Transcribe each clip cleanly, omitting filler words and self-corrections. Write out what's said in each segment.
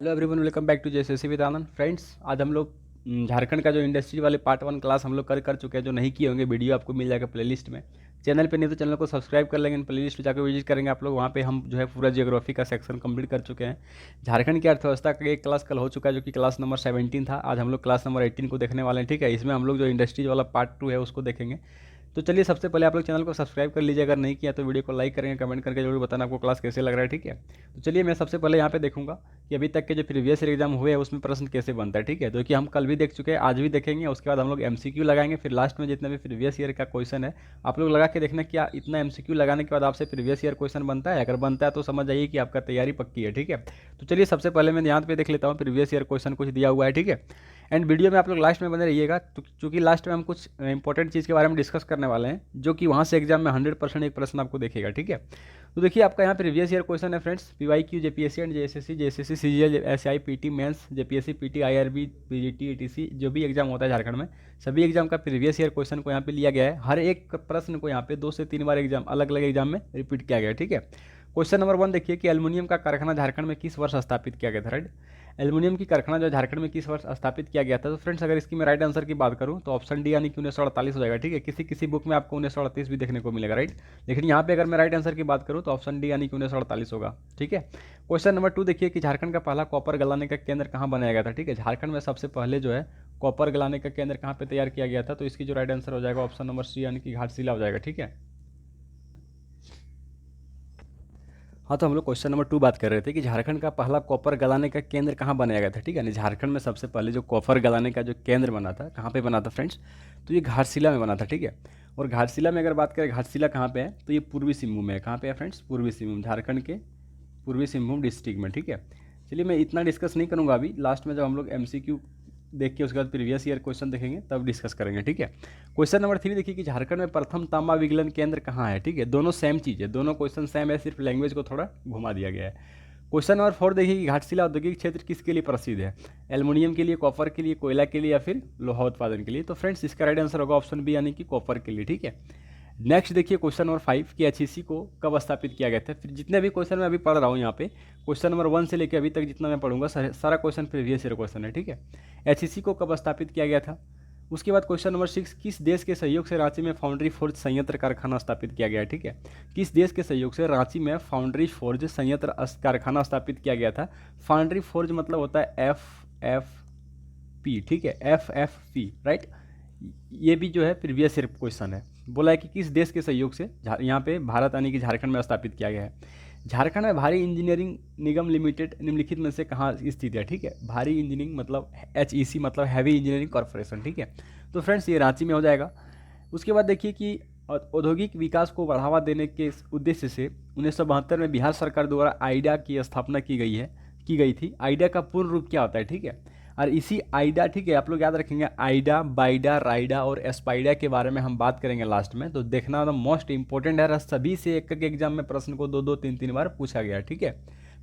Hello everyone, welcome back to JSSC with Anand. Friends, आज हम लोग झारखंड का जो इंडस्ट्री वाले पार्ट 1 क्लास हम लोग कर चुके हैं। जो नहीं किए होंगे, वीडियो आपको मिल जाएगा प्लेलिस्ट में। चैनल पे नहीं तो चैनल को सब्सक्राइब कर लेंगे, प्लेलिस्ट जाकर विजिट करेंगे आप लोग। वहाँ पे हम जो है पूरा जियोग्राफी का सेक्शन कंप्लीट कर चुके हैं। झारखंड की अर्थव्यवस्था का एक क्लास कल हो चुका है, जो कि क्लास नंबर 17 था। आज हम लोग क्लास नंबर 18 को देखने वाले हैं। ठीक है, इसमें हम लोग जो इंडस्ट्रीज वाला पार्ट 2 है उसको देखेंगे। तो चलिए, सबसे पहले आप लोग चैनल को सब्सक्राइब कर लीजिए। अगर नहीं किया तो वीडियो को लाइक करेंगे, कमेंट करके जरूर बताना आपको क्लास कैसे लग रहा है। ठीक है, तो चलिए मैं सबसे पहले यहाँ पे देखूंगा कि अभी तक के जो प्रीवियस ईयर एग्जाम हुए हैं उसमें प्रश्न कैसे बनता है। ठीक है, तो कि हम कल भी देख चुके हैं, आज भी देखेंगे। उसके बाद हम लोग एमसीक्यू लगाएंगे, फिर लास्ट में जितने भी प्रीवियस ईयर का क्वेश्चन है आप लोग लगा के देखना क्या इतना एमसीक्यू लगाने के बाद आपसे प्रीवियस ईयर क्वेश्चन बनता है। अगर बनता है तो समझ जाइए कि आपका तैयारी पक्की है। ठीक है, तो चलिए सबसे पहले मैं यहाँ पे देख लेता हूँ प्रीवियस ईयर क्वेश्चन कुछ दिया हुआ है। ठीक है, एंड वीडियो में आप लोग लास्ट में बने रहिएगा, क्योंकि लास्ट में हम कुछ इंपॉर्टेंट चीज़ के बारे में डिस्कस करने वाले हैं, जो कि वहाँ से एग्जाम में 100% एक प्रश्न आपको देखेगा। ठीक है, तो देखिए आपका यहाँ प्रीवियस ईयर क्वेश्चन है friends. PYQ, JPSC and JSSC, CGL, SI, PT mains, JPSC, PT, IRB, PGT, ATC, जो भी एग्जाम होता है झारखंड में, सभी एग्जाम का प्रीवियस ईयर क्वेश्चन को यहाँ पे लिया गया है। हर एक प्रश्न को यहाँ पे 2 से 3 बार एग्जाम अलग अलग एग्जाम में रिपीट किया गया है। ठीक है, क्वेश्चन नंबर 1 देखिए कि एल्युमिनियम का कारखाना झारखंड में किस वर्ष स्थापित किया गया था। राइट, एल्युमिनियम की कारखाना जो झारखंड में किस वर्ष स्थापित किया गया था। तो फ्रेंड्स, अगर इसकी मैं राइट आंसर की बात करूं तो ऑप्शन डी यानी कि 1948 हो जाएगा। ठीक है, किसी किसी बुक में आपको 1938 भी देखने को मिलेगा। राइट, लेकिन यहाँ पे अगर मैं राइट आंसर की बात करूं तो ऑप्शन डी यानी कि 1948 होगा। ठीक है, क्वेश्चन नंबर 2 देखिए कि झारखंड का पहला कॉपर गलाने का केंद्र कहाँ बनाया गया था। ठीक है, झारखंड में सबसे पहले जो है कॉपर गलाने का केंद्र कहाँ पे तैयार किया गया था। तो इसकी जो राइट आंसर हो जाएगा ऑप्शन नंबर सी यानी कि घाटशिला हो जाएगा। ठीक है, हाँ, तो हम लोग क्वेश्चन नंबर 2 बात कर रहे थे कि झारखंड का पहला कॉपर गलाने का केंद्र कहाँ बनाया गया था। ठीक है, यानी झारखंड में सबसे पहले जो कॉपर गलाने का जो केंद्र बना था, कहाँ पे बना था फ्रेंड्स, तो ये घाटशिला में बना था। ठीक है, और घाटशिला में अगर बात करें घाटशिला कहाँ पे है, तो ये पूर्वी सिंहभूम में है। कहाँ पे है फ्रेंड्स, पूर्वी सिंहभूम, झारखंड के पूर्वी सिंहभूम डिस्ट्रिक्ट में। ठीक है, चलिए मैं इतना डिस्कस नहीं करूँगा अभी। लास्ट में जब हम लोग एमसीक्यू देख के उसके बाद प्रीवियस ईयर क्वेश्चन देखेंगे तब डिस्कस करेंगे। ठीक है, क्वेश्चन नंबर 3 देखिए कि झारखंड में प्रथम तांबा विगलन केंद्र कहाँ है। ठीक है, दोनों सेम चीज़ है, दोनों क्वेश्चन सेम है, सिर्फ लैंग्वेज को थोड़ा घुमा दिया गया है। क्वेश्चन नंबर 4 देखिए कि घाटशिला औद्योगिक क्षेत्र किसके लिए प्रसिद्ध है। एल्युमिनियम के लिए, कॉपर के लिए, कोयला के लिए, या फिर लोहा उत्पादन के लिए। तो फ्रेंड्स, इसका राइट आंसर होगा ऑप्शन बी यानी कि कॉपर के लिए। ठीक है, नेक्स्ट देखिए क्वेश्चन नंबर 5 कि एचईसी को कब स्थापित किया गया था। फिर जितने भी क्वेश्चन मैं अभी पढ़ रहा हूँ यहाँ पे, क्वेश्चन नंबर 1 से लेकर अभी तक जितना मैं पढ़ूंगा सारा क्वेश्चन प्रीवियस ईयर क्वेश्चन है। ठीक है, एचईसी को कब स्थापित किया गया था। उसके बाद क्वेश्चन नंबर 6 किस देश के सहयोग से रांची में फाउंड्री फोर्ज संयंत्र कारखाना स्थापित किया गया है। ठीक है, किस देश के सहयोग से रांची में फाउंड्री फोर्ज संयंत्र कारखाना स्थापित किया गया था। फाउंड्री फोर्ज मतलब होता है FFP। ठीक है, FFP, राइट। ये भी जो है प्रीवियस ईयर क्वेश्चन है। बोला है कि किस देश के सहयोग से, यहाँ पे भारत यानी कि झारखंड में स्थापित किया गया है। झारखंड में भारी इंजीनियरिंग निगम लिमिटेड निम्नलिखित में से कहाँ स्थित है। ठीक है, भारी इंजीनियरिंग मतलब HEC मतलब हैवी इंजीनियरिंग कॉर्पोरेशन। ठीक है, तो फ्रेंड्स ये रांची में हो जाएगा। उसके बाद देखिए कि औद्योगिक विकास को बढ़ावा देने के उद्देश्य से 1972 में बिहार सरकार द्वारा आइडिया की स्थापना की गई थी। आइडिया का पूर्ण रूप क्या होता है। ठीक है, और इसी आइडा, ठीक है, आप लोग याद रखेंगे आइडा, बाइडा, राइडा और एस्पाइडा के बारे में हम बात करेंगे लास्ट में। तो देखना तो मोस्ट इंपॉर्टेंट है, सभी से एक एक एग्जाम में प्रश्न को 2-2, 3-3 बार पूछा गया। ठीक है,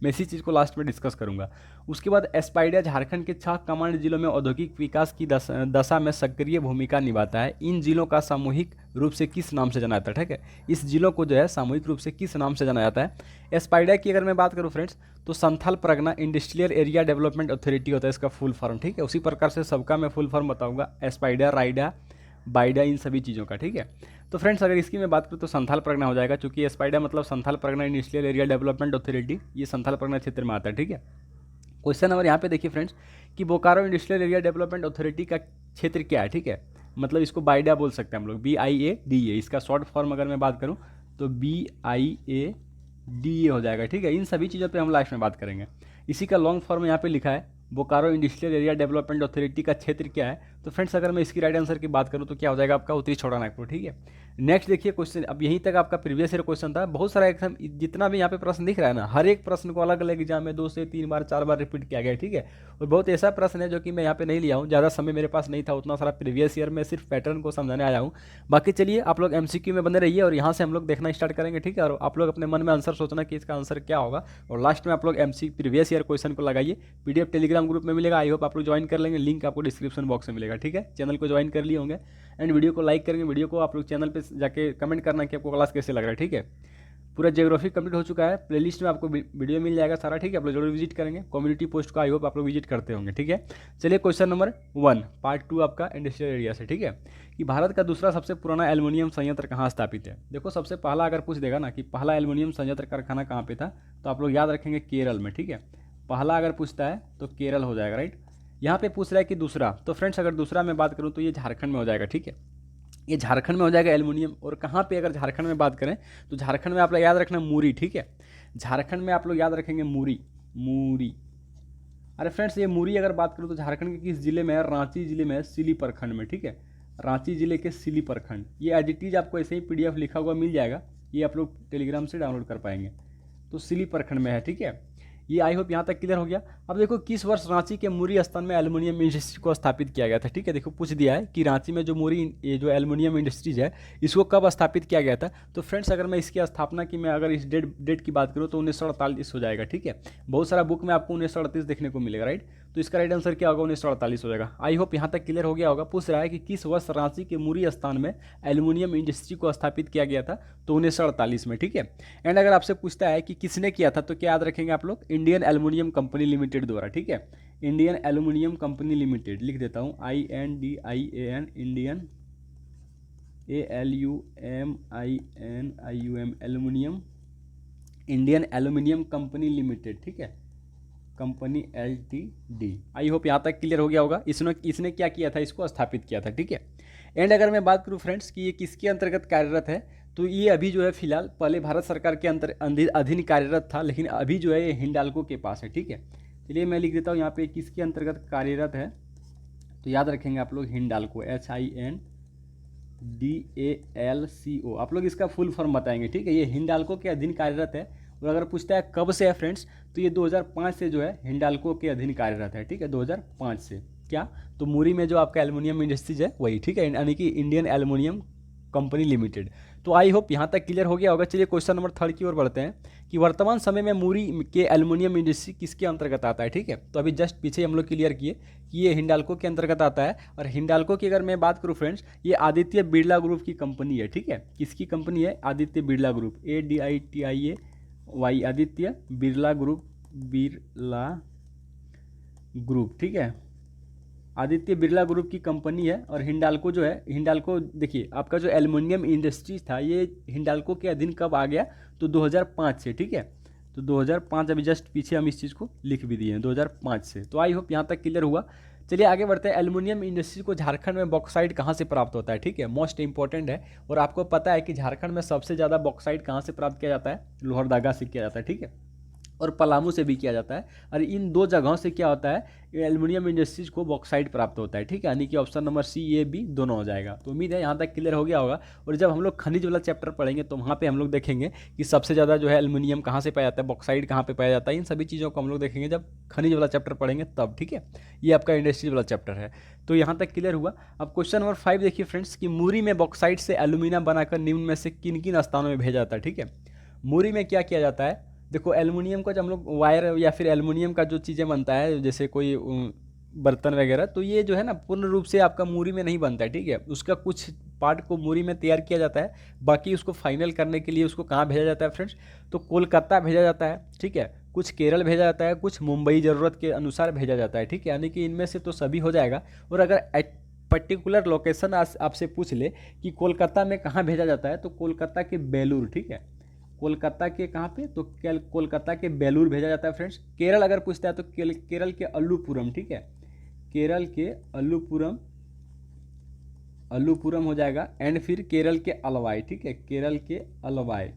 मैं इसी चीज़ को लास्ट में डिस्कस करूंगा। उसके बाद एस्पाइडा झारखंड के 6 कमांड जिलों में औद्योगिक विकास की दशा में सक्रिय भूमिका निभाता है। इन जिलों का सामूहिक रूप से किस नाम से जाना जाता है। ठीक है, इस जिलों को जो है सामूहिक रूप से किस नाम से जाना जाता है। एस्पाइडा की अगर मैं बात करूँ फ्रेंड्स, तो Santhal Pargana industrial area development authority होता है इसका फुल फॉर्म। ठीक है, उसी प्रकार से सबका मैं फुल फॉर्म बताऊंगा, एस्पाइडा, राइडा, बाइडा, इन सभी चीज़ों का। ठीक है, तो फ्रेंड्स अगर इसकी मैं बात करूँ तो संथाल परगना हो जाएगा, क्योंकि एस्पाइडा मतलब Santhal Pargana industrial area development authority, ये संथाल परगना क्षेत्र में आता है। ठीक है, क्वेश्चन नंबर यहाँ पे देखिए फ्रेंड्स कि Bokaro industrial area development authority का क्षेत्र क्या है। ठीक है, मतलब इसको बाइडा बोल सकते हैं हम लोग, BIADA। इसका शॉर्ट फॉर्म अगर मैं बात करूँ तो BIADA हो जाएगा। ठीक है, इन सभी चीज़ों पे हम लास्ट में बात करेंगे। इसी का लॉन्ग फॉर्म यहाँ पे लिखा है, Bokaro industrial area development authority का क्षेत्र क्या है। तो फ्रेंड्स अगर मैं इसकी राइट आंसर की बात करूँ तो क्या हो जाएगा आपका, उत्तरी छोटा नागपुर। ठीक है, नेक्स्ट देखिए क्वेश्चन, अब यहीं तक आपका प्रीवियस ईयर क्वेश्चन था। बहुत सारा एग्जाम, जितना भी यहाँ पे प्रश्न दिख रहा है ना, हर एक प्रश्न को अलग अलग एग्जाम में 2 से 3 बार 4 बार रिपीट किया गया है। ठीक है, और बहुत ऐसा प्रश्न है जो कि मैं यहाँ पे नहीं लिया हूँ, ज़्यादा समय मेरे पास नहीं था उतना सारा प्रीवियस ईयर में, सिर्फ पैटर्न को समझाने आया हूँ। बाकी चलिए आप लोग MCQ में बने रहिए और यहाँ से हम लोग देखना स्टार्ट करेंगे। ठीक है, और आप लोग अपने मन में आंसर सोचना कि इसका आंसर क्या होगा, और लास्ट में आप लोग प्रीवियस ईयर क्वेश्चन को लगाइए। PDF टेलीग्राम ग्रुप में मिलेगा, आई होप आप लोग ज्वाइन कर लेंगे, लिंक आपको डिस्क्रिप्शन बॉक्स में मिलेगा। ठीक है, चैनल को ज्वाइन कर लिए होंगे एंड वीडियो को लाइक करेंगे। वीडियो को आप लोग चैनल पे जाके कमेंट करना कि आपको क्लास कैसे लग रहा है। ठीक है, पूरा ज्योग्राफी कंप्लीट हो चुका है। प्लेलिस्ट में आपको वीडियो मिल जाएगा सारा, ठीक है। आप लोग जरूर विजिट करेंगे। कम्युनिटी पोस्ट को आई होप आप लोग विजिट करते होंगे, ठीक है। चलिए क्वेश्चन नंबर 1 पार्ट 2 आपका इंडस्ट्रियल एरिया से, ठीक है, कि भारत का दूसरा सबसे पुराना एल्युमिनियम संयंत्र कहाँ स्थापित है। देखो सबसे पहला अगर पूछ देगा ना कि पहला एल्युमिनियम संयंत्र कारखाना कहाँ पे था, तो आप लोग याद रखेंगे केरल में, ठीक है। पहला अगर पूछता है तो केरल हो जाएगा, राइट। यहाँ पे पूछ रहा है कि दूसरा, तो फ्रेंड्स अगर दूसरा मैं बात करूँ तो ये झारखंड में हो जाएगा, ठीक है। ये झारखंड में हो जाएगा एल्युमिनियम। और कहाँ पे अगर झारखंड में बात करें तो झारखंड में आप लोग याद रखना मूरी, ठीक है। झारखंड में आप लोग याद रखेंगे मूरी, मूरी। अरे फ्रेंड्स ये मूरी अगर बात करूँ तो झारखंड के किस जिले में है, रांची जिले में है, सिली प्रखंड में, ठीक है। रांची जिले के सिली प्रखंड। ये एज इट इज आपको ऐसे ही PDF लिखा हुआ मिल जाएगा, ये आप लोग टेलीग्राम से डाउनलोड कर पाएंगे। तो सिली प्रखंड में है, ठीक है। ये आई होप यहाँ तक क्लियर हो गया। अब देखो किस वर्ष रांची के मूरी स्थान में एल्युमिनियम इंडस्ट्री को स्थापित किया गया था, ठीक है। देखो पूछ दिया है कि रांची में जो मूरी ये जो एल्युमिनियम इंडस्ट्रीज है इसको कब स्थापित किया गया था। तो फ्रेंड्स अगर मैं इसकी स्थापना की मैं अगर इस डेट की बात करूँ तो 1948 हो जाएगा, ठीक है। बहुत सारा बुक में आपको 1938 देखने को मिलेगा, राइट। तो इसका राइट आंसर क्या होगा, 1948 हो जाएगा। आई होप यहाँ तक क्लियर हो गया होगा। पूछ रहा है कि किस वर्ष रांची के मूरी स्थान में एल्युमिनियम इंडस्ट्री को स्थापित किया गया था, तो 1948 में, ठीक है। एंड अगर आपसे पूछता है कि किसने किया था तो क्या याद रखेंगे आप लोग, इंडियन एल्युमिनियम कंपनी लिमिटेड द्वारा, ठीक है। इंडियन एल्युमिनियम कंपनी लिमिटेड लिख देता हूँ, INDIAN, Indian ALUMINIUM aluminium, Indian aluminium company limited, ठीक है, कंपनी LTD। आई होप यहाँ तक क्लियर हो गया होगा। इसने क्या किया था, इसको स्थापित किया था, ठीक है। एंड अगर मैं बात करूँ फ्रेंड्स कि ये किसके अंतर्गत कार्यरत है, तो ये अभी जो है फिलहाल पहले भारत सरकार के अधीन कार्यरत था, लेकिन अभी जो है ये हिंडाल्को के पास है, ठीक है। चलिए मैं लिख देता हूँ यहाँ पे किसके अंतर्गत कार्यरत है, तो याद रखेंगे आप लोग हिंडाल्को, HINDALCO। आप लोग इसका फुल फॉर्म बताएंगे, ठीक है। ये हिंडाल्को के अधीन कार्यरत है। और अगर पूछता है कब से है फ्रेंड्स, तो ये 2005 से जो है हिंडाल्को के अधीन कार्यरत है, ठीक है। 2005 से क्या, तो मूरी में जो आपका एल्युमिनियम इंडस्ट्रीज है वही, ठीक है, यानी कि इंडियन एल्युमिनियम कंपनी लिमिटेड। तो आई होप यहाँ तक क्लियर हो गया होगा। चलिए क्वेश्चन नंबर 3 की ओर बढ़ते हैं कि वर्तमान समय में मूरी के एल्युमिनियम इंडस्ट्री किसके अंतर्गत आता है, ठीक है। तो अभी जस्ट पीछे हम लोग क्लियर किए कि ये हिंडाल्को के अंतर्गत आता है। और हिंडाल्को की अगर मैं बात करूँ फ्रेंड्स, ये आदित्य बिरला ग्रुप की कंपनी है, ठीक है। किसकी कंपनी है, Aditya Birla group, ADITIAY, Aditya Birla group, ठीक है। आदित्य बिरला ग्रुप की कंपनी है। और हिंडाल्को जो है, हिंडाल्को देखिए आपका जो एल्युमिनियम इंडस्ट्रीज था ये हिंडाल्को के अधीन कब आ गया, तो 2005 से, ठीक है। तो 2005 अभी जस्ट पीछे हम इस चीज़ को लिख भी दिए हैं, 2005 से। तो आई होप यहाँ तक क्लियर हुआ। चलिए आगे बढ़ते हैं। एल्युमिनियम इंडस्ट्री को झारखंड में बॉक्साइट कहाँ से प्राप्त होता है, ठीक है, मोस्ट इंपॉर्टेंट है। और आपको पता है कि झारखंड में सबसे ज़्यादा बॉक्साइट कहाँ से प्राप्त किया जाता है, लोहरदगा से किया जाता है, ठीक है, और पलामू से भी किया जाता है। और इन दो जगहों से क्या होता है, एल्युमिनियम इंडस्ट्रीज को बॉक्साइट प्राप्त होता है, ठीक है, यानी कि option number C, A, B दोनों हो जाएगा। तो उम्मीद है यहाँ तक क्लियर हो गया होगा। और जब हम लोग खनिज वाला चैप्टर पढ़ेंगे तो वहाँ पे हम लोग देखेंगे कि सबसे ज़्यादा जो है एल्युमिनियम कहाँ से पाया जाता है, बॉक्साइट कहाँ पे पाया जाता है, इन सभी चीज़ों को हम लोग देखेंगे जब खनिज वाला चैप्टर पढ़ेंगे तब, ठीक है। ये आपका इंडस्ट्रीज वाला चैप्टर है। तो यहाँ तक क्लियर हुआ। अब क्वेश्चन नंबर 5 देखिए फ्रेंड्स कि मूरी में बॉक्साइट से एल्युमिनियम बनाकर निम्न में से किन किन स्थानों में भेजा जाता है, ठीक है। मूरी में क्या किया जाता है, देखो एल्युमिनियम का जब हम लोग वायर या फिर एल्युमिनियम का जो चीज़ें बनता है जैसे कोई बर्तन वगैरह, तो ये जो है ना पूर्ण रूप से आपका मूरी में नहीं बनता है, ठीक है। उसका कुछ पार्ट को मूरी में तैयार किया जाता है, बाकी उसको फाइनल करने के लिए उसको कहाँ भेजा जाता है फ्रेंड्स, तो कोलकाता भेजा जाता है, ठीक है। कुछ केरल भेजा जाता है, कुछ मुंबई ज़रूरत के अनुसार भेजा जाता है, ठीक है, यानी कि इनमें से तो सभी हो जाएगा। और अगर पर्टिकुलर लोकेशन आपसे पूछ ले कि कोलकाता में कहाँ भेजा जाता है, तो कोलकाता के बेलूर, ठीक है, कोलकाता के कहाँ पे, तो कोलकाता के बेलूर भेजा जाता है फ्रेंड्स। केरल अगर पूछता है तो केरल के अल्लुपुरम, ठीक है, केरल के अल्लुपुरम हो जाएगा। एंड फिर केरल के अलवाई, ठीक है, केरल के अलवाई।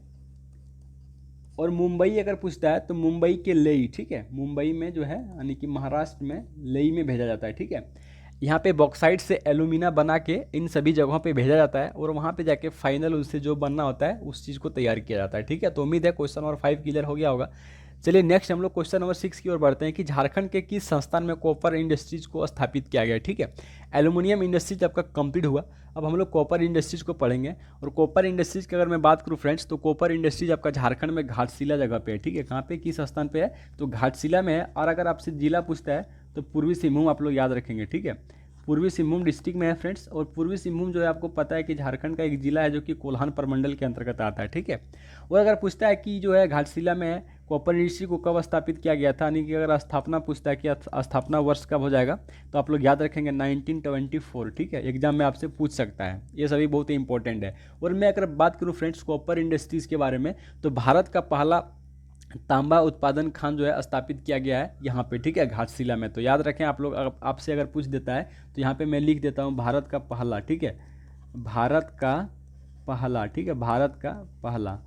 और मुंबई अगर पूछता है तो मुंबई के लेई, ठीक है, मुंबई में जो है यानी कि महाराष्ट्र में लेई में भेजा जाता है, ठीक है। यहाँ पे बॉक्साइट से एल्यूमिना बना के इन सभी जगहों पे भेजा जाता है और वहाँ पे जाके फाइनल उससे जो बनना होता है उस चीज़ को तैयार किया जाता है, ठीक है। तो उम्मीद है क्वेश्चन नंबर 5 क्लियर हो गया होगा। चलिए नेक्स्ट हम लोग क्वेश्चन नंबर 6 की ओर बढ़ते हैं कि झारखंड के किस संस्थान में कॉपर इंडस्ट्रीज को स्थापित किया गया, ठीक है। एल्युमिनियम इंडस्ट्रीज आपका कंप्लीट हुआ, अब हम लोग कॉपर इंडस्ट्रीज को पढ़ेंगे। और कॉपर इंडस्ट्रीज की अगर मैं बात करूँ फ्रेंड्स, तो कॉपर इंडस्ट्रीज आपका झारखंड में घाटशिला जगह पे है, ठीक है। कहाँ पे, किस स्थान पे है, तो घाटशिला में है। और अगर आपसे जिला पूछता है तो पूर्वी सिंहभूम आप लोग याद रखेंगे, ठीक है, पूर्वी सिंहभूम डिस्ट्रिक्ट में है फ्रेंड्स। और पूर्वी सिंहभूम जो है आपको पता है कि झारखंड का एक जिला है जो कि कोल्हान प्रमंडल के अंतर्गत आता है, ठीक है। और अगर पूछता है कि जो है घाटशिला में कॉपर इंडस्ट्री को कब स्थापित किया गया था, यानी कि अगर स्थापना पूछता है कि स्थापना वर्ष कब हो जाएगा, तो आप लोग याद रखेंगे 1924, ठीक है। एग्जाम में आपसे पूछ सकता है, ये सभी बहुत ही इंपॉर्टेंट है। और मैं अगर बात करूँ फ्रेंड्स कॉपर इंडस्ट्रीज के बारे में, तो भारत का पहला तांबा उत्पादन खान जो है स्थापित किया गया है यहाँ पे, ठीक है, घाटशिला में। तो याद रखें आप लोग, आपसे अगर पूछ देता है तो यहाँ पे मैं लिख देता हूँ भारत का पहला, ठीक है, भारत का पहला, ठीक है, भारत का पहला,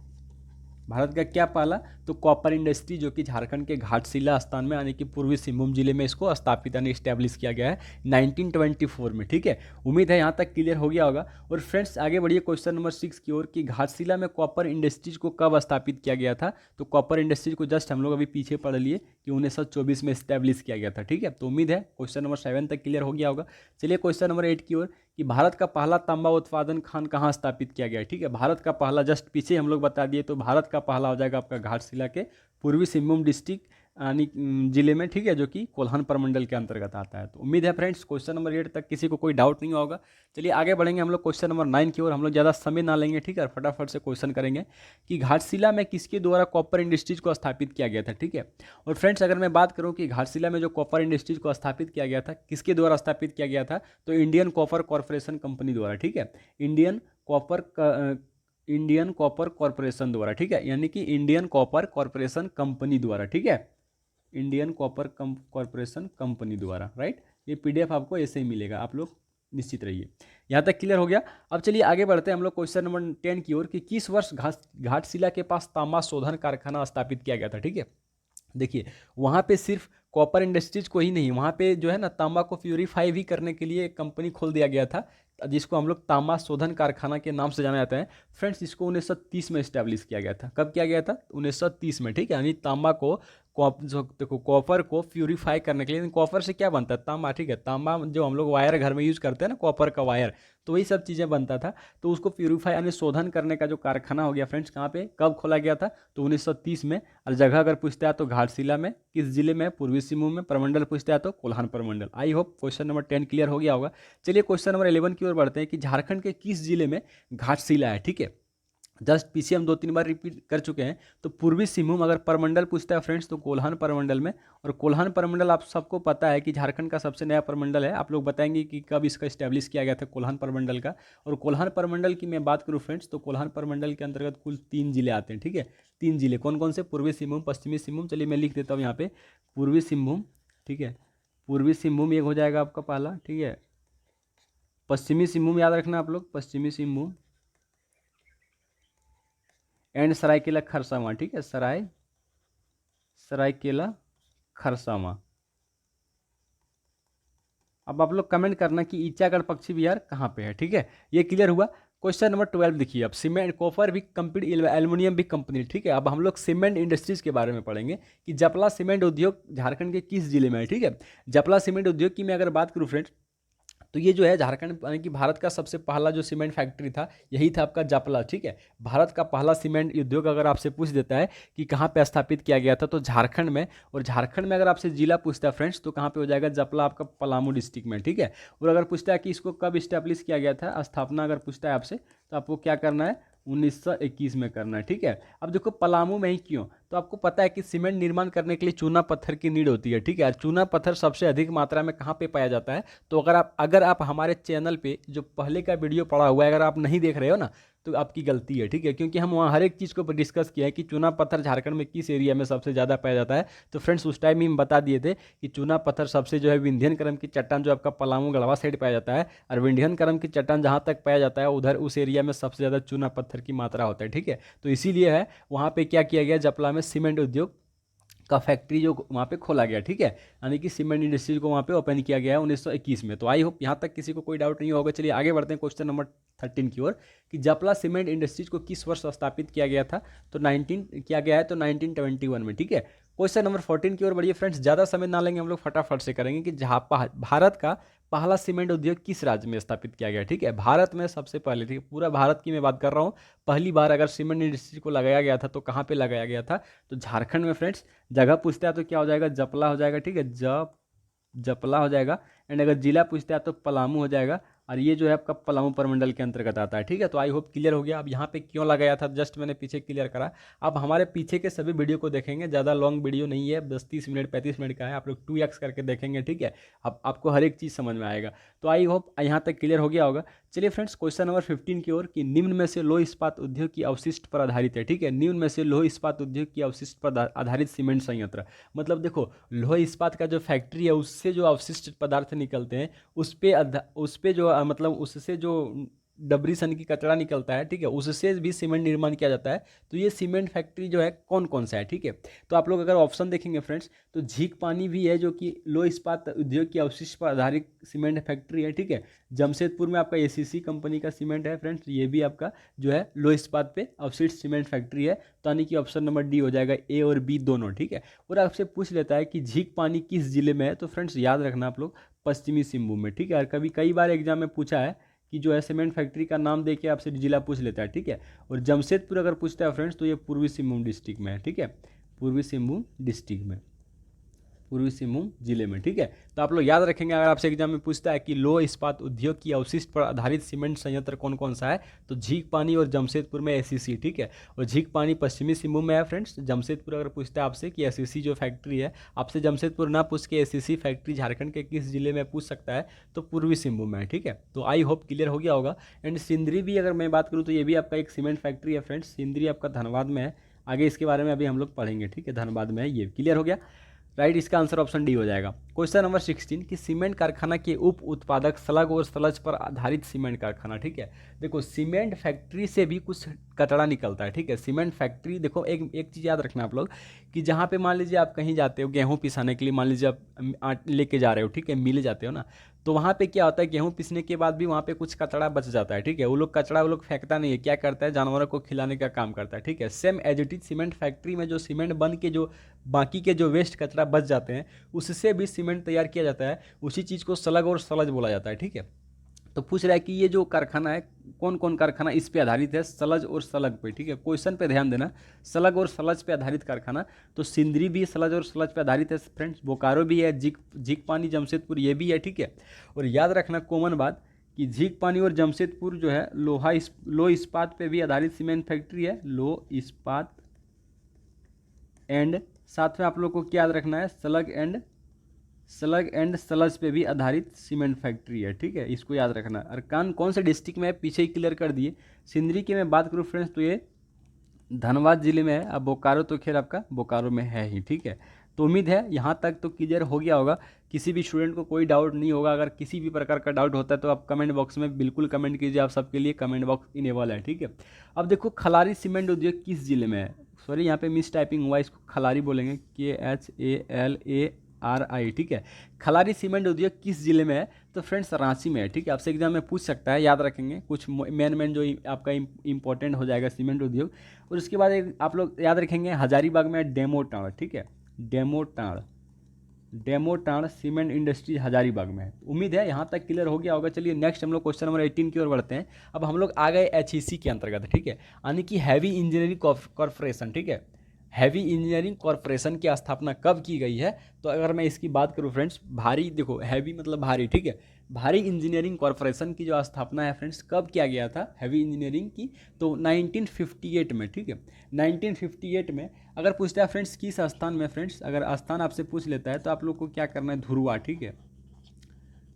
भारत का क्या पहला, तो कॉपर इंडस्ट्री जो कि झारखंड के घाटशिला स्थान में यानी कि पूर्वी सिंहभूम जिले में इसको स्थापित यानी स्टैब्लिश किया गया है 1924 में, ठीक है। उम्मीद है यहाँ तक क्लियर हो गया होगा। और फ्रेंड्स आगे बढ़िए क्वेश्चन नंबर 6 की ओर, कि घाटशिला में कॉपर इंडस्ट्रीज को कब स्थापित किया गया था। तो कॉपर इंडस्ट्रीज को जस्ट हम लोग अभी पीछे पढ़ लिए कि 1924 में स्टैब्लिश किया गया था, ठीक है। तो उम्मीद है क्वेश्चन नंबर 7 तक क्लियर हो गया होगा। चलिए क्वेश्चन नंबर 8 की ओर, कि भारत का पहला तांबा उत्पादन खान कहाँ स्थापित किया गया है, ठीक है। भारत का पहला जस्ट पीछे हम लोग बता दिए, तो भारत का पहला हो जाएगा आपका घाटशिला के पूर्वी सिंहभूम डिस्ट्रिक्ट यानी जिले में, ठीक है, जो कि कोल्हान प्रमंडल के अंतर्गत आता है। तो उम्मीद है फ्रेंड्स क्वेश्चन नंबर 8 तक किसी को कोई डाउट नहीं होगा। चलिए आगे बढ़ेंगे हम लोग क्वेश्चन नंबर 9 की ओर। हम लोग ज़्यादा समय ना लेंगे, ठीक है, फटाफट से क्वेश्चन करेंगे कि घाटशिला में किसके द्वारा कॉपर इंडस्ट्रीज को स्थापित किया गया था, ठीक है। और फ्रेंड्स अगर मैं बात करूँ कि घाटशिला में जो कॉपर इंडस्ट्रीज को स्थापित किया गया था, किसके द्वारा स्थापित किया गया था, तो इंडियन कॉपर कॉरपोरेशन कंपनी द्वारा, ठीक है, इंडियन कॉपर कॉरपोरेशन द्वारा, ठीक है, यानी कि इंडियन कॉपर कॉरपोरेशन कंपनी द्वारा, ठीक है, इंडियन कॉपर कॉरपोरेशन कंपनी द्वारा, राइट। ये पीडीएफ आपको ऐसे ही मिलेगा, आप लोग निश्चित रहिए। यहाँ तक क्लियर हो गया। अब चलिए आगे बढ़ते हैं हम लोग क्वेश्चन नंबर 10 की ओर, कि किस वर्ष घाटशिला के पास तांबा शोधन कारखाना स्थापित किया गया था, ठीक है। देखिए वहाँ पे सिर्फ कॉपर इंडस्ट्रीज को ही नहीं, वहाँ पे जो है ना तांबा को प्यूरीफाई भी करने के लिए एक कंपनी खोल दिया गया था, जिसको हम लोग तांबा शोधन कारखाना के नाम से जाना जाता है। फ्रेंड्स इसको 1930 में इस्टेब्लिश किया गया था। कब किया गया था, 1930 में, ठीक है। यानी तांबा को जो देखो कॉपर को प्यूरीफाई करने के लिए, कॉपर से क्या बनता है, तांबा, ठीक है, तांबा जो हम लोग वायर घर में यूज़ करते हैं ना, कॉपर का वायर, तो वही सब चीज़ें बनता था। तो उसको प्यूरीफाई यानी शोधन करने का जो कारखाना हो गया फ्रेंड्स, कहाँ पे कब खोला गया था, तो 1930 में। और जगह अगर पूछता है तो घाटशिला में, किस जिले में, पूर्वी सिंहभूम में। प्रमंडल पूछता है तो कोल्हान प्रमंडल। I hope question number 10 clear हो गया होगा। चलिए क्वेश्चन नंबर 11 की ओर बढ़ते हैं, कि झारखंड के किस जिले में घाटशिला है, ठीक है। जस्ट पीछे हम 2-3 बार रिपीट कर चुके हैं। तो पूर्वी सिंहभूम अगर प्रमंडल पूछता है फ्रेंड्स, तो कोल्हान प्रमंडल में। और कोल्हान प्रमंडल आप सबको पता है कि झारखंड का सबसे नया प्रमंडल है। आप लोग बताएंगे कि कब इसका इस्टेब्लिश किया गया था कोल्हान प्रमंडल का। और कोल्हान प्रमंडल की मैं बात करूँ फ्रेंड्स, तो कोल्हान प्रमंडल के अंतर्गत कुल 3 जिले आते हैं, ठीक है। 3 जिले कौन कौन से, पूर्वी सिंहभूम, पश्चिमी सिंहभूम। चलिए मैं लिख देता हूँ यहाँ पे पूर्वी सिंहभूम, ठीक है, पूर्वी सिंहभूम एक हो जाएगा आपका पहला, ठीक है। पश्चिमी सिंहभूम याद रखना आप लोग, पश्चिमी सिंहभूम एंड सरायकेला खरसावां, ठीक है, सरायकेला खरसावां। अब आप लोग कमेंट करना कि ईचागढ़ पक्षी विहार कहाँ पे है, ठीक है। ये क्लियर हुआ। क्वेश्चन नंबर 12 देखिए, अब सीमेंट कॉपर भी कंपनी, एल्युमिनियम भी कंपनी, ठीक है। अब हम लोग सीमेंट इंडस्ट्रीज के बारे में पढ़ेंगे कि जपला सीमेंट उद्योग झारखंड के किस जिले में है, ठीक है। जपला सीमेंट उद्योग की मैं अगर बात करूँ फ्रेंड्स, तो ये जो है झारखंड यानी कि भारत का सबसे पहला जो सीमेंट फैक्ट्री था, यही था आपका जपला, ठीक है। भारत का पहला सीमेंट उद्योग अगर आपसे पूछ देता है कि कहाँ पे स्थापित किया गया था, तो झारखंड में। और झारखंड में अगर आपसे जिला पूछता है फ्रेंड्स, तो कहाँ पे हो जाएगा, जपला आपका पलामू डिस्ट्रिक्ट में, ठीक है। और अगर पूछता है कि इसको कब इस्टेब्लिश किया गया था, स्थापना अगर पूछता है आपसे, तो आपको क्या करना है, 1921 में करना है, ठीक है। अब देखो पलामू में ही क्यों, तो आपको पता है कि सीमेंट निर्माण करने के लिए चूना पत्थर की नीड होती है, ठीक है। चूना पत्थर सबसे अधिक मात्रा में कहाँ पे पाया जाता है, तो अगर आप हमारे चैनल पे जो पहले का वीडियो पड़ा हुआ है अगर आप नहीं देख रहे हो ना, तो आपकी गलती है, ठीक है। क्योंकि हम वहाँ हर एक चीज़ को डिस्कस किया है कि चूना पत्थर झारखंड में किस एरिया में सबसे ज़्यादा पाया जाता है। तो फ्रेंड्स उस टाइम ही हम बता दिए थे कि चूना पत्थर सबसे जो है विंध्यनक्रम की चट्टान जो आपका पलामू गढ़वा साइड पाया जाता है, और विंध्यनक्रम की चट्टान जहाँ तक पाया जाता है उधर उस एरिया में सबसे ज़्यादा चूना पत्थर की मात्रा होता है, ठीक है। तो इसीलिए है वहाँ पे क्या किया गया, जपला में सीमेंट उद्योग का फैक्ट्री जो वहाँ पे खोला गया, ठीक है। यानी कि सीमेंट इंडस्ट्रीज को वहाँ पे ओपन किया गया है 1921 में। तो आई होप यहाँ तक किसी को कोई डाउट नहीं होगा। चलिए आगे बढ़ते हैं क्वेश्चन नंबर 13 की ओर, कि जपला सीमेंट इंडस्ट्रीज को किस वर्ष स्थापित किया गया था, तो 1921 में, ठीक है। क्वेश्चन नंबर 14 की ओर बढ़िए फ्रेंड्स, ज़्यादा समय ना लेंगे, हम लोग फटाफट से करेंगे कि भारत का पहला सीमेंट उद्योग किस राज्य में स्थापित किया गया, ठीक है। भारत में सबसे पहले, ठीक है, पूरा भारत की मैं बात कर रहा हूँ। पहली बार अगर सीमेंट इंडस्ट्री को लगाया गया था तो कहाँ पे लगाया गया था, तो झारखंड में फ्रेंड्स। जगह पूछता है तो क्या हो जाएगा, जपला हो जाएगा, ठीक है, जपला हो जाएगा। एंड अगर जिला पूछता है तो पलामू हो जाएगा, और ये जो है आपका पलामू प्रमंडल के अंतर्गत आता है, ठीक है। तो आई होप क्लियर हो गया। अब यहाँ पे क्यों लगाया था जस्ट मैंने पीछे क्लियर करा। अब हमारे पीछे के सभी वीडियो को देखेंगे, ज़्यादा लॉन्ग वीडियो नहीं है, 10-30 मिनट 35 मिनट का है, आप लोग 2x करके देखेंगे, ठीक है। अब आपको हर एक चीज़ समझ में आएगा। तो आई होप यहाँ तक क्लियर हो गया होगा। चलिए फ्रेंड्स, क्वेश्चन नंबर 15 की ओर, कि निम्न में से लौह इस्पात उद्योग की अवशिष्ट पर आधारित है, ठीक है। निम्न में से लौह इस्पात उद्योग की अवशिष्ट पर आधारित सीमेंट संयंत्र, मतलब देखो लौह इस्पात का जो फैक्ट्री है उससे जो अवशिष्ट पदार्थ निकलते हैं उस पे जो मतलब उससे जो डबरी सन की कचरा निकलता है, ठीक है, उससे भी सीमेंट निर्माण किया जाता है। तो ये सीमेंट फैक्ट्री जो है कौन कौन सा है, ठीक है। तो आप लोग अगर ऑप्शन देखेंगे फ्रेंड्स, तो झीक पानी भी है जो कि लौह इस्पात उद्योग की अवशिष्ट पर आधारित सीमेंट फैक्ट्री है, ठीक है। जमशेदपुर में आपका एसीसी कंपनी का सीमेंट है फ्रेंड्स, ये भी आपका जो है लौह इस्पात पे अवशिष्ट सीमेंट फैक्ट्री है। तो यानी कि ऑप्शन नंबर डी हो जाएगा, ए और बी दोनों, ठीक है। और आपसे पूछ लेता है कि झीक पानी किस जिले में है, तो फ्रेंड्स याद रखना आप लोग पश्चिमी सिंहभूम में, ठीक है। और कई बार एग्जाम में पूछा है कि जो है सीमेंट फैक्ट्री का नाम देके आपसे जिला पूछ लेता है, ठीक है। और जमशेदपुर अगर पूछता है फ्रेंड्स तो ये पूर्वी सिंहभूम डिस्ट्रिक्ट में है, ठीक है, पूर्वी सिंहभूम डिस्ट्रिक्ट में, पूर्वी सिंहभूम जिले में, ठीक है। तो आप लोग याद रखेंगे, अगर आपसे एग्जाम में पूछता है कि लौह इस्पात उद्योग की अवशिष्ट पर आधारित सीमेंट संयंत्र कौन कौन सा है, तो झीक पानी और जमशेदपुर में एसीसी, ठीक है। और झीक पानी पश्चिमी सिंहभूम में है फ्रेंड्स। जमशेदपुर अगर पूछता है आपसे कि एसीसी जो फैक्ट्री है, आपसे जमशेदपुर ना पूछ के एसीसी फैक्ट्री झारखंड के किस जिले में पूछ सकता है, तो पूर्वी सिंहभूम में है, ठीक है। तो आई होप क्लियर हो गया होगा। एंड सिंदरी भी अगर मैं बात करूँ तो ये भी आपका एक सीमेंट फैक्ट्री है फ्रेंड्स। सिंदरी आपका धनबाद में है, आगे इसके बारे में अभी हम लोग पढ़ेंगे, ठीक है। धनबाद में है, ये क्लियर हो गया, राइट। इसका आंसर ऑप्शन डी हो जाएगा। क्वेश्चन नंबर 16 कि सीमेंट कारखाना के उप उत्पादक स्लग और स्लज पर आधारित सीमेंट कारखाना, ठीक है। देखो सीमेंट फैक्ट्री से भी कुछ कचरा निकलता है, ठीक है। सीमेंट फैक्ट्री देखो, एक चीज़ याद रखना आप लोग, कि जहाँ पे मान लीजिए आप कहीं जाते हो गेहूँ पिसाने के लिए, मान लीजिए आप लेके जा रहे हो, ठीक है, मिल जाते हो ना, तो वहाँ पे क्या होता है, गेहूँ पीसने के बाद भी वहाँ पे कुछ कचरा बच जाता है, ठीक है। वो लोग फेंकता नहीं है, क्या करता है, जानवरों को खिलाने का काम करता है, ठीक है। Same as it is cement factory में जो सीमेंट बन के जो बाकी के जो वेस्ट कचरा बच जाते हैं उससे भी सीमेंट तैयार किया जाता है। उसी चीज़ को स्लग और स्लज बोला जाता है, ठीक है। तो पूछ रहा है कि ये जो कारखाना है कौन कौन कारखाना इस पे आधारित है, सलज और सलग पे, ठीक है। क्वेश्चन पे ध्यान देना, सलग और सलज पे आधारित कारखाना, तो सिंदरी भी सलज और सलज पे आधारित है फ्रेंड्स। बोकारो भी है, झीक पानी जमशेदपुर ये भी है, ठीक है। और याद रखना कॉमन बात कि झीक पानी और जमशेदपुर जो है लोह इस्पात पे भी आधारित सीमेंट फैक्ट्री है, लोह इस्पात। एंड साथ में आप लोग को क्या याद रखना है, स्लग एंड स्लज पे भी आधारित सीमेंट फैक्ट्री है, ठीक है। इसको याद रखना। और कौन से डिस्ट्रिक्ट में है पीछे ही क्लियर कर दिए। सिंदरी की मैं बात करूँ फ्रेंड्स तो ये धनबाद जिले में है। अब बोकारो तो खैर आपका बोकारो में है ही, ठीक है। तो उम्मीद है यहाँ तक तो क्लियर हो गया होगा, किसी भी स्टूडेंट को कोई डाउट नहीं होगा। अगर किसी भी प्रकार का डाउट होता है तो आप कमेंट बॉक्स में बिल्कुल कमेंट कीजिए, आप सबके लिए कमेंट बॉक्स इनेबल है, ठीक है। अब देखो खलारी सीमेंट उद्योग किस जिले में है, सॉरी यहाँ पे मिस टाइपिंग हुआ, इसको खलारी बोलेंगे, KHALARI, ठीक है। खलारी सीमेंट उद्योग किस जिले में है, तो फ्रेंड्स रांची में है, ठीक है। आपसे एग्जाम में पूछ सकता है, याद रखेंगे कुछ मेन जो आपका इंपॉर्टेंट हो जाएगा सीमेंट उद्योग। और उसके बाद एक आप लोग याद रखेंगे हजारीबाग में डेमोटाण, ठीक है, डेमोटाण सीमेंट इंडस्ट्री हजारीबाग में है। उम्मीद है यहाँ तक क्लियर हो गया होगा। चलिए नेक्स्ट हम लोग क्वेश्चन नंबर 18 की ओर बढ़ते हैं। अब हम लोग आ गए HEC के अंतर्गत, ठीक है, यानी कि हैवी इंजीनियरिंग कॉर्पोरेशन, ठीक है। हैवी इंजीनियरिंग कॉर्पोरेशन की स्थापना कब की गई है, तो अगर मैं इसकी बात करूं फ्रेंड्स, भारी देखो हैवी मतलब भारी, ठीक है, भारी इंजीनियरिंग कॉर्पोरेशन की जो स्थापना है फ्रेंड्स कब किया गया था हैवी इंजीनियरिंग की, तो 1958 में, ठीक है। 1958 में अगर पूछता है फ्रेंड्स किस स्थान में, फ्रेंड्स अगर स्थान आपसे पूछ लेता है तो आप लोग को क्या करना है, धुरवा, ठीक है,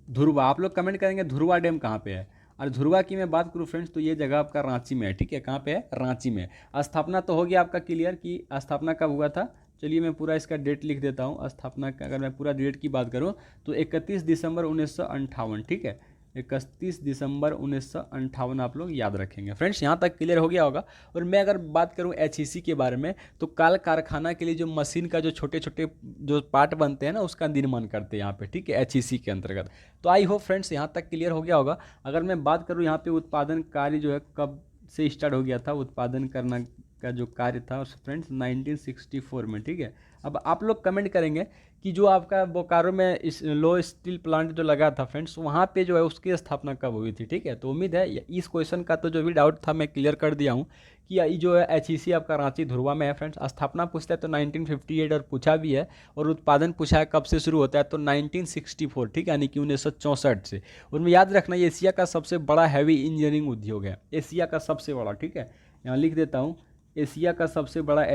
धुरवा। आप लोग कमेंट करेंगे धुरवा डैम कहाँ पे है। और धुरवा की मैं बात करूँ फ्रेंड्स तो ये जगह आपका रांची में है, ठीक है। कहाँ पे है, रांची में। स्थापना तो हो गया आपका क्लियर कि स्थापना कब हुआ था। चलिए मैं पूरा इसका डेट लिख देता हूँ। स्थापना का अगर मैं पूरा डेट की बात करूँ तो 31 दिसंबर 1958, ठीक है, 31 दिसंबर 1958 आप लोग याद रखेंगे फ्रेंड्स। यहाँ तक क्लियर हो गया होगा। और मैं अगर बात करूँ HEC के बारे में तो काल कारखाना के लिए जो मशीन का जो छोटे छोटे जो पार्ट बनते हैं ना उसका निर्माण करते हैं यहाँ पे, ठीक है, HEC के अंतर्गत। तो आई होप फ्रेंड्स यहाँ तक क्लियर हो गया होगा। अगर मैं बात करूँ यहाँ पे उत्पादन कार्य जो है कब से स्टार्ट हो गया था, उत्पादन करना का जो कार्य था फ्रेंड्स 1964 में, ठीक है। अब आप लोग कमेंट करेंगे कि जो आपका बोकारो में इस लो स्टील प्लांट जो लगा था फ्रेंड्स, वहाँ पे जो है उसकी स्थापना कब हुई थी, ठीक है। तो उम्मीद है इस क्वेश्चन का तो जो भी डाउट था मैं क्लियर कर दिया हूँ कि ये जो है एचईसी आपका रांची धुरवा में है फ्रेंड्स। स्थापना पूछता है तो 1958 और पूछा भी है, और उत्पादन पूछा है कब से शुरू होता है तो 1964, ठीक है, यानी कि 1964 से। उनमें याद रखना ये एशिया का सबसे बड़ा हैवी इंजीनियरिंग उद्योग है, एशिया का सबसे बड़ा, ठीक है, यहाँ लिख देता हूँ, एशिया का सबसे बड़ा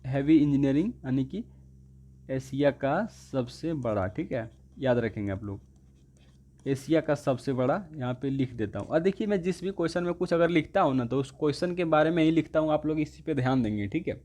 हैवी इंजीनियरिंग यानी कि एशिया का सबसे बड़ा, ठीक है, याद रखेंगे आप लोग, एशिया का सबसे बड़ा, यहाँ पे लिख देता हूँ। और देखिए मैं जिस भी क्वेश्चन में कुछ अगर लिखता हूँ ना तो उस क्वेश्चन के बारे में ही लिखता हूँ, आप लोग इसी पे ध्यान देंगे, ठीक है।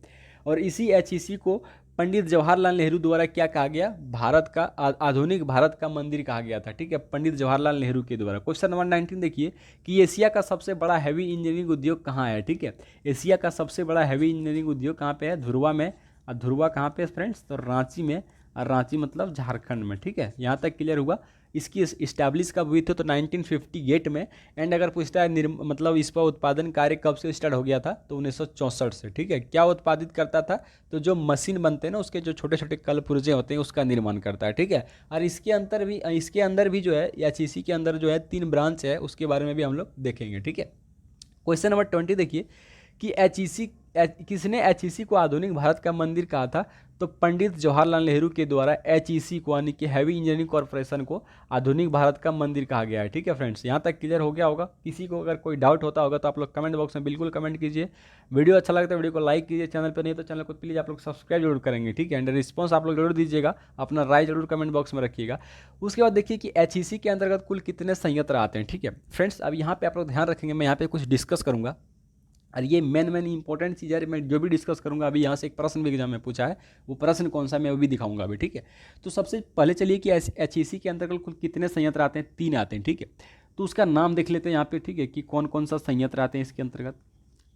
और इसी एचईसी को पंडित जवाहरलाल नेहरू द्वारा क्या कहा गया, भारत का आधुनिक भारत का मंदिर कहा गया था, ठीक है, पंडित जवाहरलाल नेहरू के द्वारा। क्वेश्चन नंबर 19 देखिए कि एशिया का सबसे बड़ा हैवी इंजीनियरिंग उद्योग कहाँ है, ठीक है, एशिया का सबसे बड़ा हैवी इंजीनियरिंग उद्योग कहाँ पे है, धुरवा में। और धुरवा कहाँ पे फ्रेंड्स, तो रांची में, और रांची मतलब झारखंड में, ठीक है, यहाँ तक क्लियर हुआ। इसकी इस्टेब्लिश कब हुई थी तो 1958 में। एंड अगर पूछता है मतलब इस पर उत्पादन कार्य कब से स्टार्ट हो गया था तो 1964 से, ठीक है। क्या उत्पादित करता था, तो जो मशीन बनते हैं ना उसके जो छोटे छोटे कल पुर्जे होते हैं उसका निर्माण करता है, ठीक है। और इसके अंदर भी जो है एचईसी के अंदर जो है 3 ब्रांच है, उसके बारे में भी हम लोग देखेंगे, ठीक है। क्वेश्चन नंबर 20 देखिए कि किसने एचईसी को आधुनिक भारत का मंदिर कहा था, तो पंडित जवाहरलाल नेहरू के द्वारा एचईसी को यानी कि हैवी इंजीनियरिंग कॉर्पोरेशन को आधुनिक भारत का मंदिर कहा गया है, ठीक है फ्रेंड्स। यहाँ तक क्लियर हो गया होगा। किसी को अगर कोई डाउट होता होगा तो आप लोग कमेंट बॉक्स में बिल्कुल कमेंट कीजिए। वीडियो अच्छा लगता है वीडियो को लाइक कीजिए, चैनल पर नहीं तो चैनल को प्लीज़ आप लोग सब्सक्राइब जरूर करेंगे, ठीक है। एंड रिस्पॉन्स आप लोग जरूर दीजिएगा, अपना राय जरूर कमेंट बॉक्स में रखिएगा। उसके बाद देखिए कि एचईसी के अंतर्गत कुल कितने संयंत्र आते हैं, ठीक है फ्रेंड्स। अब यहाँ पे आप लोग ध्यान रखेंगे, मैं यहाँ पे कुछ डिस्कस करूँगा और ये मेन इंपॉर्टेंट चीज़ है। मैं जो भी डिस्कस करूंगा, अभी यहाँ से एक प्रश्न भी एग्जाम में पूछा है, वो प्रश्न कौन सा मैं वो भी दिखाऊंगा अभी, ठीक है। तो सबसे पहले चलिए कि एचईसी के अंतर्गत कुल कितने संयंत्र आते हैं, 3 आते हैं, ठीक है। तो उसका नाम देख लेते हैं यहाँ पे, ठीक है, कि कौन कौन सा संयंत्र आते हैं इसके अंतर्गत,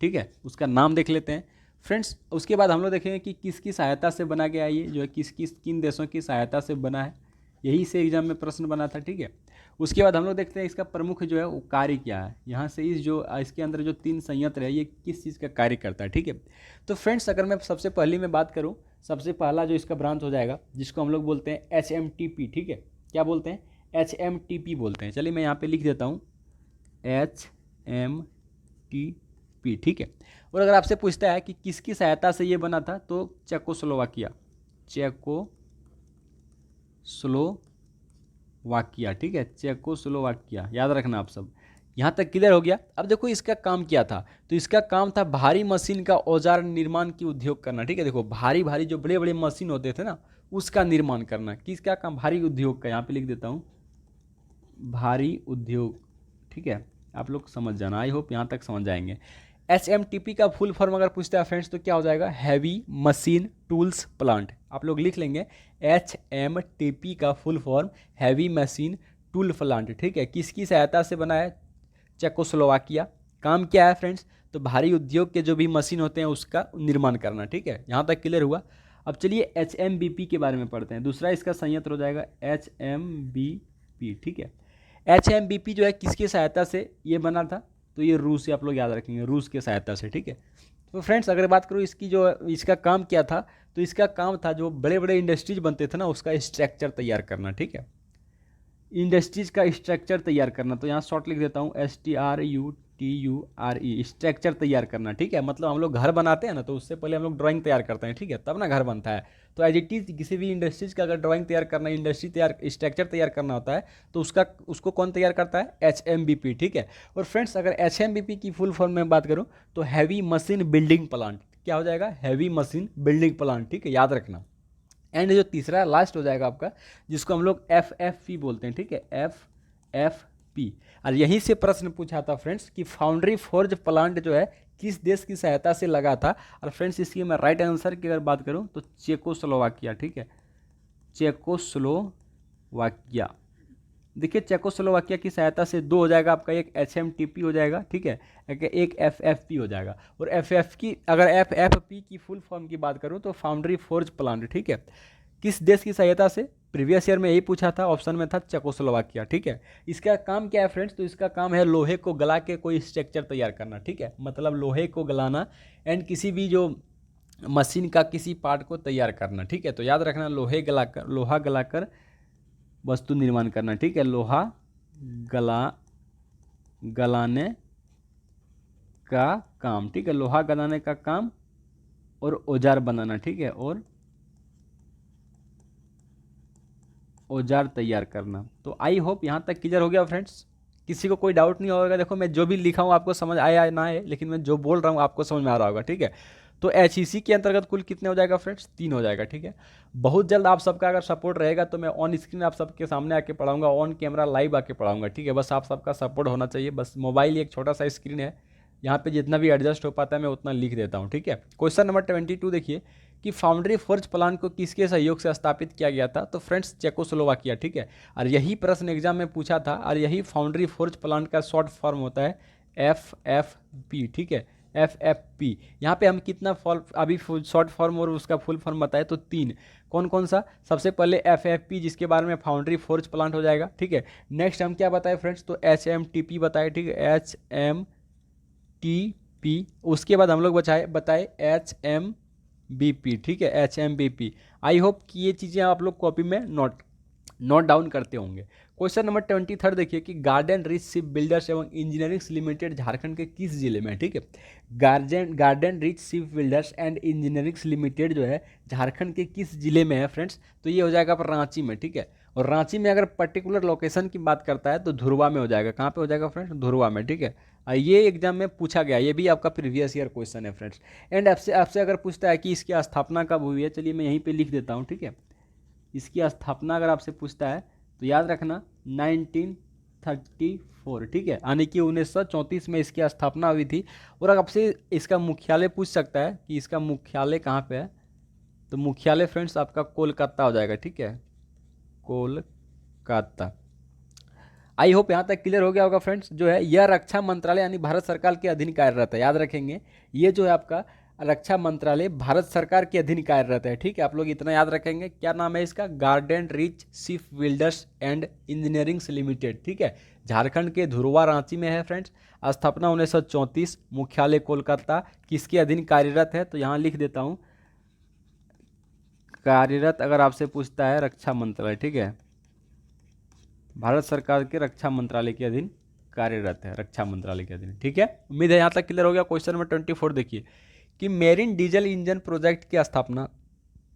ठीक है, उसका नाम देख लेते हैं फ्रेंड्स। उसके बाद हम लोग देखेंगे कि किसकी सहायता से बना गया, ये जो है किन देशों की सहायता से बना है, यही से एग्जाम में प्रश्न बना था, ठीक है। उसके बाद हम लोग देखते हैं इसका प्रमुख जो है वो कार्य क्या है, यहाँ से इसके अंदर जो 3 संयंत्र है ये किस चीज़ का कार्य करता है, ठीक है। तो फ्रेंड्स अगर मैं सबसे पहले में बात करूँ, सबसे पहला जो इसका ब्रांच हो जाएगा जिसको हम लोग बोलते हैं HMTP, ठीक है, क्या बोलते हैं, HMTP बोलते हैं। चलिए मैं यहाँ पे लिख देता हूँ HMTP, ठीक है। और अगर आपसे पूछता है कि किसकी सहायता से ये बना था तो चेकोस्लोवाकिया, ठीक है, चेकोस्लोवाकिया, याद रखना आप सब। यहाँ तक क्लियर हो गया। अब देखो इसका काम क्या था, तो इसका काम था भारी मशीन का औजार निर्माण की उद्योग करना, ठीक है। देखो भारी भारी जो बड़े बड़े मशीन होते थे ना उसका निर्माण करना, किसका काम, भारी उद्योग का, यहाँ पे लिख देता हूँ भारी उद्योग, ठीक है। आप लोग समझ जाना, आई होप यहाँ तक समझ जाएंगे। HMTP का फुल फॉर्म अगर पूछता है फ्रेंड्स तो क्या हो जाएगा, हैवी मशीन टूल्स प्लांट। आप लोग लिख लेंगे HMTP का full form heavy machine tool plant, ठीक है। किसकी सहायता से बना है, चेकोस्लोवाकिया। काम क्या है फ्रेंड्स, तो भारी उद्योग के जो भी मशीन होते हैं उसका निर्माण करना, ठीक है। यहाँ तक क्लियर हुआ। अब चलिए HMBP के बारे में पढ़ते हैं। दूसरा इसका संयंत्र हो जाएगा HMBP, ठीक है। HMBP जो है किसकी सहायता से ये बना था, तो ये रूस से, आप लोग याद रखेंगे, रूस की सहायता से, ठीक है। तो फ्रेंड्स अगर बात करूँ इसका काम क्या था, तो इसका काम था जो बड़े बड़े इंडस्ट्रीज बनते थे ना उसका स्ट्रक्चर तैयार करना, ठीक है, इंडस्ट्रीज का स्ट्रक्चर तैयार करना। तो यहाँ शॉर्ट लिख देता हूँ STRUTURE, स्ट्रक्चर तैयार करना, ठीक है। मतलब हम लोग घर बनाते हैं ना तो उससे पहले हम लोग ड्राइंग तैयार करते हैं, ठीक है, तब ना घर बनता है। तो एज इट इज किसी भी इंडस्ट्रीज का अगर ड्राइंग तैयार करना, स्ट्रक्चर तैयार करना होता है तो उसको कौन तैयार करता है, HMBP, ठीक है। और फ्रेंड्स अगर HMBP की फुल फॉर्म में बात करूँ तो हैवी मशीन बिल्डिंग प्लांट, क्या हो जाएगा, हैवी मशीन बिल्डिंग प्लांट, ठीक है, याद रखना। एंड जो तीसरा लास्ट हो जाएगा आपका जिसको हम लोग FFP बोलते हैं, ठीक है, FFP। और यहीं से प्रश्न पूछा था फ्रेंड्स कि फाउंड्री फोर्ज प्लांट जो है किस देश की सहायता से लगा था। और फ्रेंड्स इसकी मैं राइट आंसर की अगर बात करूं तो चेकोस्लोवाकिया, ठीक है, चेकोस्लोवाकिया। देखिए चेकोस्लोवाकिया की सहायता से 2 हो जाएगा आपका, एक HMTP हो जाएगा, ठीक है, एक FFP हो जाएगा। और FFP की फुल फॉर्म की बात करूं तो फाउंड्री फोर्ज प्लांट, ठीक है, किस देश की सहायता से, प्रीवियस ईयर में यही पूछा था, ऑप्शन में था चेकोस्लोवाकिया, ठीक है। इसका काम क्या है फ्रेंड्स, तो इसका काम है लोहे को गला के कोई स्ट्रक्चर तैयार करना, ठीक है, मतलब लोहे को गलाना। एंड किसी भी जो मशीन का किसी पार्ट को तैयार करना, ठीक है। तो याद रखना, लोहा गलाकर वस्तु निर्माण करना, ठीक है। लोहा गला गलाने का काम, ठीक है। लोहा गलाने का काम और औजार बनाना, ठीक है, और औजार तैयार करना। तो आई होप यहाँ तक क्लियर हो गया फ्रेंड्स, किसी को कोई डाउट नहीं होगा। देखो मैं जो भी लिखा हूँ आपको समझ आया ना आए, लेकिन मैं जो बोल रहा हूँ आपको समझ में आ रहा होगा, ठीक है। तो एचईसी के अंतर्गत कुल कितने हो जाएगा फ्रेंड्स, 3 हो जाएगा, ठीक है। बहुत जल्द आप सबका अगर सपोर्ट रहेगा तो मैं ऑन स्क्रीन आप सबके सामने आके पढ़ाऊंगा, ऑन कैमरा लाइव आके पढ़ाऊंगा, ठीक है। बस आप सबका सपोर्ट होना चाहिए। बस मोबाइल एक छोटा सा स्क्रीन है, यहाँ पे जितना भी एडजस्ट हो पाता है मैं उतना लिख देता हूँ, ठीक है। क्वेश्चन नंबर 22 देखिए कि फाउंड्री फोर्ज प्लांट को किसके सहयोग से स्थापित किया गया था। तो फ्रेंड्स चेकोस्लोवाकिया, ठीक है। और यही प्रश्न एग्जाम में पूछा था, और यही फाउंड्री फोर्ज प्लांट का शॉर्ट फॉर्म होता है FFP, ठीक है, FFP। यहाँ पे हम कितना फॉल अभी शॉर्ट फॉर्म और उसका फुल फॉर्म बताए तो 3। कौन कौन सा, सबसे पहले FFP जिसके बारे में फाउंड्री फोर्ज प्लांट हो जाएगा, ठीक है। नेक्स्ट हम क्या बताए फ्रेंड्स, तो HMTP बताए, ठीक है, HMTP। उसके बाद हम लोग बताए HMBP, ठीक है, HMBP। आई होप कि ये चीज़ें आप लोग कॉपी में नोट डाउन करते होंगे। क्वेश्चन नंबर 23 देखिए कि गार्डन रिच शिप बिल्डर्स एवं इंजीनियरिंग लिमिटेड झारखंड के किस जिले में है, ठीक है। Garden rich ship builders and engineering limited जो है झारखंड के किस जिले में है फ्रेंड्स, तो ये हो जाएगा पर रांची में, ठीक है। और रांची में अगर पर्टिकुलर लोकेशन की बात करता है तो धुरवा में हो जाएगा। कहाँ पे हो जाएगा फ्रेंड्स, धुरवा में, ठीक है। ये एग्जाम में पूछा गया, ये भी आपका प्रीवियस ईयर क्वेश्चन है फ्रेंड्स। एंड आपसे अगर पूछता है कि इसकी स्थापना कब हुई है, चलिए मैं यहीं पे लिख देता हूँ, ठीक है। इसकी स्थापना अगर आपसे पूछता है तो याद रखना 1934, ठीक है, यानी कि 1934 में इसकी स्थापना हुई थी। और अगर आपसे इसका मुख्यालय पूछ सकता है कि इसका मुख्यालय कहाँ पे है, तो मुख्यालय फ्रेंड्स आपका कोलकाता हो जाएगा, ठीक है, कोलकाता। आई होप यहाँ तक क्लियर हो गया होगा फ्रेंड्स। जो है यह रक्षा मंत्रालय यानी भारत सरकार के अधीन कार्यरत है, याद रखेंगे। ये जो है आपका रक्षा मंत्रालय भारत सरकार के अधीन कार्यरत है, ठीक है। आप लोग इतना याद रखेंगे। क्या नाम है इसका, garden rich ship builders and engineering limited, ठीक है। झारखंड के धुरवा रांची में है फ्रेंड्स। स्थापना 1934, मुख्यालय कोलकाता। किसके अधीन कार्यरत है, तो यहाँ लिख देता हूँ कार्यरत। अगर आपसे पूछता है रक्षा मंत्रालय, ठीक है, भारत सरकार के रक्षा मंत्रालय के अधीन कार्यरत है, रक्षा मंत्रालय के अधीन, ठीक है। उम्मीद है यहाँ तक क्लियर हो गया। क्वेश्चन नंबर 24 देखिए कि मेरिन डीजल इंजन प्रोजेक्ट की स्थापना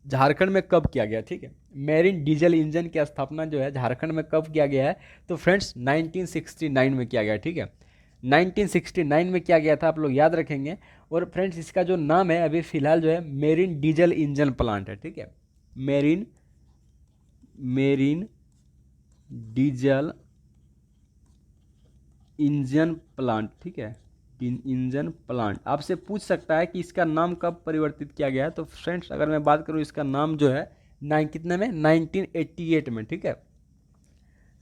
झारखंड में कब किया गया, ठीक है। मेरिन डीजल इंजन की स्थापना जो है झारखंड में कब किया गया है, तो फ्रेंड्स 1969 में किया गया, ठीक है। 1969 में किया गया था, आप लोग याद रखेंगे। और फ्रेंड्स इसका जो नाम है अभी फिलहाल जो है मेरिन डीजल इंजन प्लांट है, ठीक है। मेरिन डीजल इंजन प्लांट, ठीक है, इंजन प्लांट। आपसे पूछ सकता है कि इसका नाम कब परिवर्तित किया गया है, तो फ्रेंड्स अगर मैं बात करूं इसका नाम जो है कितने में, 1988 में, ठीक है।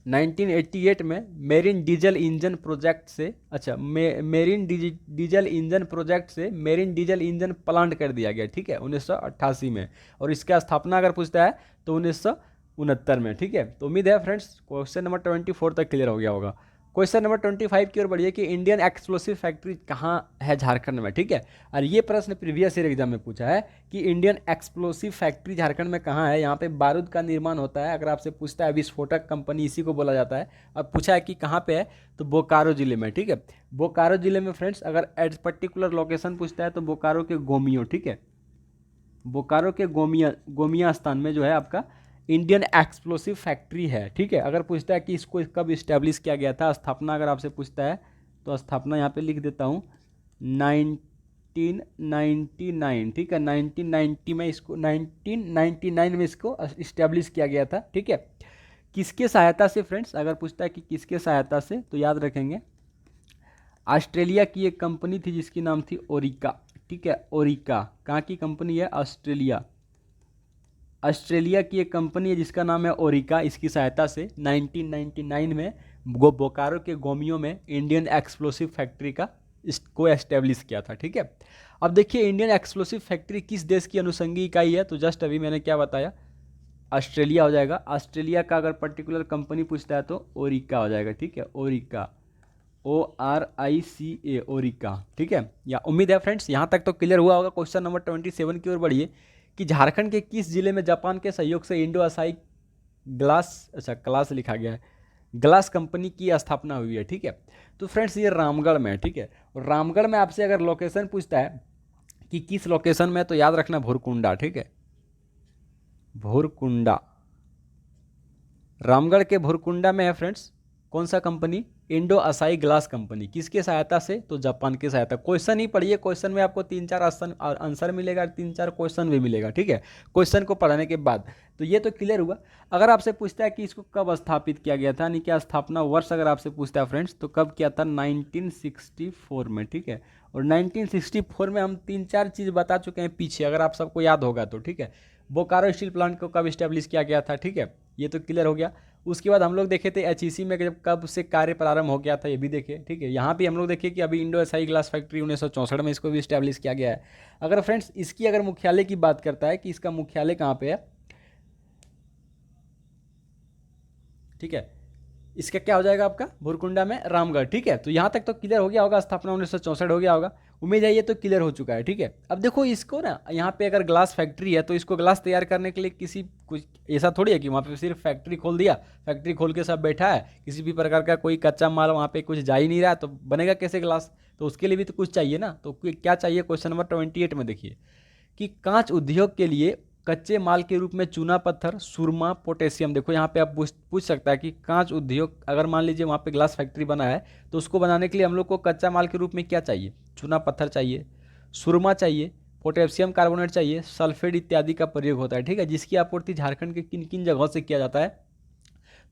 1988 में मेरिन डीजल इंजन प्रोजेक्ट से, अच्छा मेरिन डीजल इंजन प्रोजेक्ट से मेरिन डीजल इंजन प्लांट कर दिया गया, ठीक है, 1988 में। और इसका स्थापना अगर पूछता है तो 1969 में, ठीक है। तो उम्मीद है फ्रेंड्स क्वेश्चन नंबर 24 तक क्लियर हो गया होगा। क्वेश्चन नंबर 25 की ओर बढ़िए कि इंडियन एक्सप्लोसिव फैक्ट्री कहाँ है झारखंड में, ठीक है। और ये प्रश्न प्रीवियस ईयर एग्जाम में पूछा है कि इंडियन एक्सप्लोसिव फैक्ट्री झारखंड में कहाँ है। यहाँ पे बारूद का निर्माण होता है। अगर आपसे पूछता है विस्फोटक कंपनी इसी को बोला जाता है। अब पूछा है कि कहाँ पे है, तो बोकारो जिले में, ठीक है। बोकारो जिले में फ्रेंड्स अगर एट पर्टिकुलर लोकेशन पूछता है तो बोकारो के गोमियो, ठीक है, बोकारो के गोमिया स्थान में जो है आपका इंडियन एक्सप्लोसिव फैक्ट्री है, ठीक है। अगर पूछता है कि इसको कब इस्टेब्लिश किया गया था, स्थापना अगर आपसे पूछता है तो स्थापना यहाँ पे लिख देता हूँ 1999, ठीक है, 1990 में इसको 1999 में इसको इस्टेब्लिश किया गया था, ठीक है। किसके सहायता से फ्रेंड्स, अगर पूछता है कि किसके सहायता से, तो याद रखेंगे ऑस्ट्रेलिया की एक कंपनी थी जिसकी नाम थी ओरिका, ठीक है, ओरिका। कहाँ की कंपनी है, ऑस्ट्रेलिया की एक कंपनी है जिसका नाम है ओरिका। इसकी सहायता से 1999 में बोकारो के गोमियो में इंडियन एक्सप्लोसिव फैक्ट्री का इसको एस्टेब्लिश किया था, ठीक है। अब देखिए इंडियन एक्सप्लोसिव फैक्ट्री किस देश की अनुषंगी इकाई है, तो जस्ट अभी मैंने क्या बताया, ऑस्ट्रेलिया हो जाएगा। ऑस्ट्रेलिया का अगर पर्टिकुलर कंपनी पूछता है तो ओरिका हो जाएगा, ठीक है, ओरिका। ORICA, ओरिका, ठीक है। या उम्मीद है फ्रेंड्स यहाँ तक तो क्लियर हुआ होगा। क्वेश्चन नंबर 27 की ओर बढ़िए कि झारखंड के किस जिले में जापान के सहयोग से इंडो असाई ग्लास, अच्छा क्लास लिखा गया है, ग्लास कंपनी की स्थापना हुई है, ठीक है। तो फ्रेंड्स ये रामगढ़ में है, ठीक है। और रामगढ़ में आपसे अगर लोकेशन पूछता है कि किस लोकेशन में, तो याद रखना भुरकुंडा, ठीक है, भुरकुंडा, रामगढ़ के भुरकुंडा में है फ्रेंड्स। कौन सा company? Indo Asahi glass company. किसके सहायता से? तो जापान की सहायता। क्वेश्चन ही पढ़िए, क्वेश्चन में आपको 3-4 आंसर मिलेगा, 3-4 क्वेश्चन भी मिलेगा, ठीक है, क्वेश्चन को पढ़ने के बाद। तो ये तो क्लियर हुआ। अगर आपसे पूछता है कि इसको कब स्थापित किया गया था, यानी क्या स्थापना वर्ष अगर आपसे पूछता है फ्रेंड्स, तो कब किया था? 1964 में, ठीक है। और 1964 में हम 3-4 चीज़ बता चुके हैं पीछे, अगर आप सबको याद होगा तो, ठीक है। बोकारो स्टील प्लांट को कब स्टैब्लिश किया गया था, ठीक है, ये तो क्लियर हो गया। उसके बाद हम लोग देखे थे एचईसी में जब कब से कार्य प्रारंभ हो गया था, ये भी देखे, ठीक है। यहाँ भी हम लोग देखे कि अभी इंडो एसाई ग्लास फैक्ट्री 1964 में इसको भी स्टैब्लिश किया गया है। अगर फ्रेंड्स इसकी अगर मुख्यालय की बात करता है कि इसका मुख्यालय कहाँ पे है, ठीक है, इसका क्या हो जाएगा आपका? भुरकुंडा में, रामगढ़, ठीक है। तो यहाँ तक तो क्लियर हो गया होगा, स्थापना 1964 हो गया होगा। उम्मीद है ये तो क्लियर हो चुका है, ठीक है। अब देखो इसको ना, यहाँ पे अगर ग्लास फैक्ट्री है तो इसको ग्लास तैयार करने के लिए किसी कुछ ऐसा थोड़ी है कि वहाँ पे सिर्फ फैक्ट्री खोल दिया, फैक्ट्री खोल के सब बैठा है, किसी भी प्रकार का कोई कच्चा माल वहाँ पे कुछ जा ही नहीं रहा, तो बनेगा कैसे ग्लास? तो उसके लिए भी तो कुछ चाहिए ना। तो क्या चाहिए? क्वेश्चन नंबर 28 में देखिए कि कांच उद्योग के लिए कच्चे माल के रूप में चूना पत्थर, सुरमा, पोटेशियम। देखो यहाँ पे आप पूछ सकता है कि कांच उद्योग, अगर मान लीजिए वहाँ पे ग्लास फैक्ट्री बना है तो उसको बनाने के लिए हम लोग को कच्चा माल के रूप में क्या चाहिए? चूना पत्थर चाहिए, सुरमा चाहिए, पोटेशियम कार्बोनेट चाहिए, सल्फेट इत्यादि का प्रयोग होता है, ठीक है। जिसकी आपूर्ति झारखंड के किन किन जगहों से किया जाता है?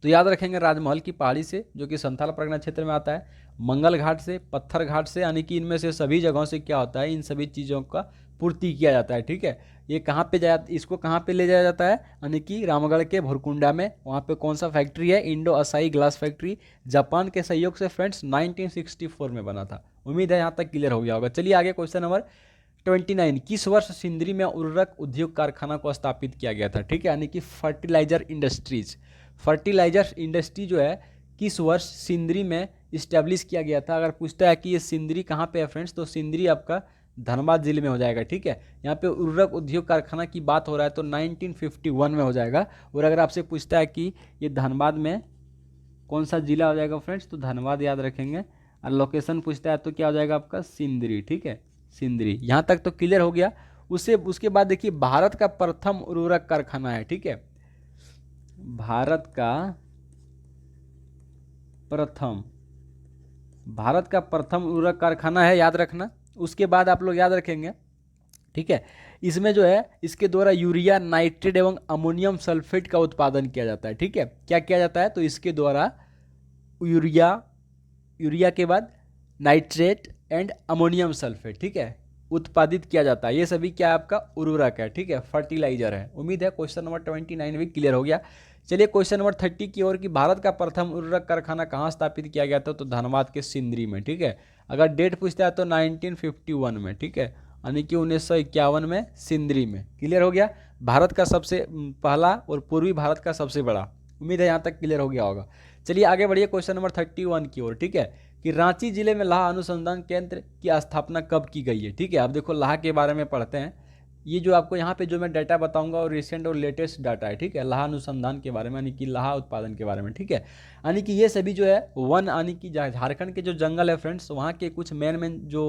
तो याद रखेंगे राजमहल की पहाड़ी से, जो कि संथाल परगना क्षेत्र में आता है, मंगल घाट से, पत्थर घाट से, यानी कि इनमें से सभी जगहों से क्या होता है? इन सभी चीज़ों का पूर्ति किया जाता है, ठीक है। ये कहाँ पे जाया, इसको कहाँ पे ले जाया जाता है? यानी कि रामगढ़ के भुरकुंडा में। वहाँ पे कौन सा फैक्ट्री है? Indo Asahi glass factory. Japan के सहयोग से फ्रेंड्स 1964 में बना था। उम्मीद है यहाँ तक क्लियर हो गया होगा। चलिए आगे क्वेश्चन नंबर 29। किस वर्ष सिंदरी में उर्वरक उद्योग कारखाना को स्थापित किया गया था, ठीक है, यानी कि फर्टिलाइजर इंडस्ट्रीज। फर्टिलाइजर इंडस्ट्री जो है किस वर्ष सिंदरी में इस्टेब्लिश किया गया था? अगर पूछता है कि ये सिंदरी कहाँ पे है फ्रेंड्स, तो सिंदरी आपका धनबाद जिले में हो जाएगा, ठीक है। यहाँ पे उर्वरक उद्योग कारखाना की बात हो रहा है तो 1951 में हो जाएगा। और अगर आपसे पूछता है कि ये धनबाद में कौन सा जिला हो जाएगा फ्रेंड्स, तो धनबाद याद रखेंगे। और लोकेशन पूछता है तो क्या हो जाएगा आपका? सिंदरी, ठीक है, सिंदरी। यहाँ तक तो क्लियर हो गया। उसके बाद देखिए भारत का प्रथम उर्वरक कारखाना है, ठीक है, भारत का प्रथम उर्वरक कारखाना है, याद रखना। उसके बाद आप लोग याद रखेंगे, ठीक है, इसमें जो है इसके द्वारा यूरिया, नाइट्रेट एवं अमोनियम सल्फेट का उत्पादन किया जाता है, ठीक है। क्या किया जाता है? तो इसके द्वारा यूरिया के बाद नाइट्रेट एंड अमोनियम सल्फेट, ठीक है, उत्पादित किया जाता है। ये सभी क्या है? आपका उर्वरक है, ठीक है, फर्टिलाइजर है। उम्मीद है क्वेश्चन नंबर 29 भी क्लियर हो गया। चलिए क्वेश्चन नंबर 30 की ओर, कि भारत का प्रथम उर्वरक कारखाना कहाँ स्थापित किया गया था? तो धनबाद के सिंदरी में, ठीक है। अगर डेट पूछता है तो 1951 में, ठीक है, यानी कि 1951 में सिंदरी में। क्लियर हो गया। भारत का सबसे पहला और पूर्वी भारत का सबसे बड़ा। उम्मीद है यहाँ तक क्लियर हो गया होगा। चलिए आगे बढ़िए क्वेश्चन नंबर 31 की ओर, ठीक है, कि रांची जिले में लाह अनुसंधान केंद्र की स्थापना कब की गई है, ठीक है। अब देखो लाह के बारे में पढ़ते हैं। ये जो आपको यहाँ पे जो मैं डाटा बताऊंगा और रिसेंट और लेटेस्ट डाटा है, ठीक है, लाह अनुसंधान के बारे में, यानी कि लाह उत्पादन के बारे में, ठीक है। यानी कि ये सभी जो है वन, यानी कि झारखंड के जो जंगल है फ्रेंड्स, वहाँ के कुछ मेन जो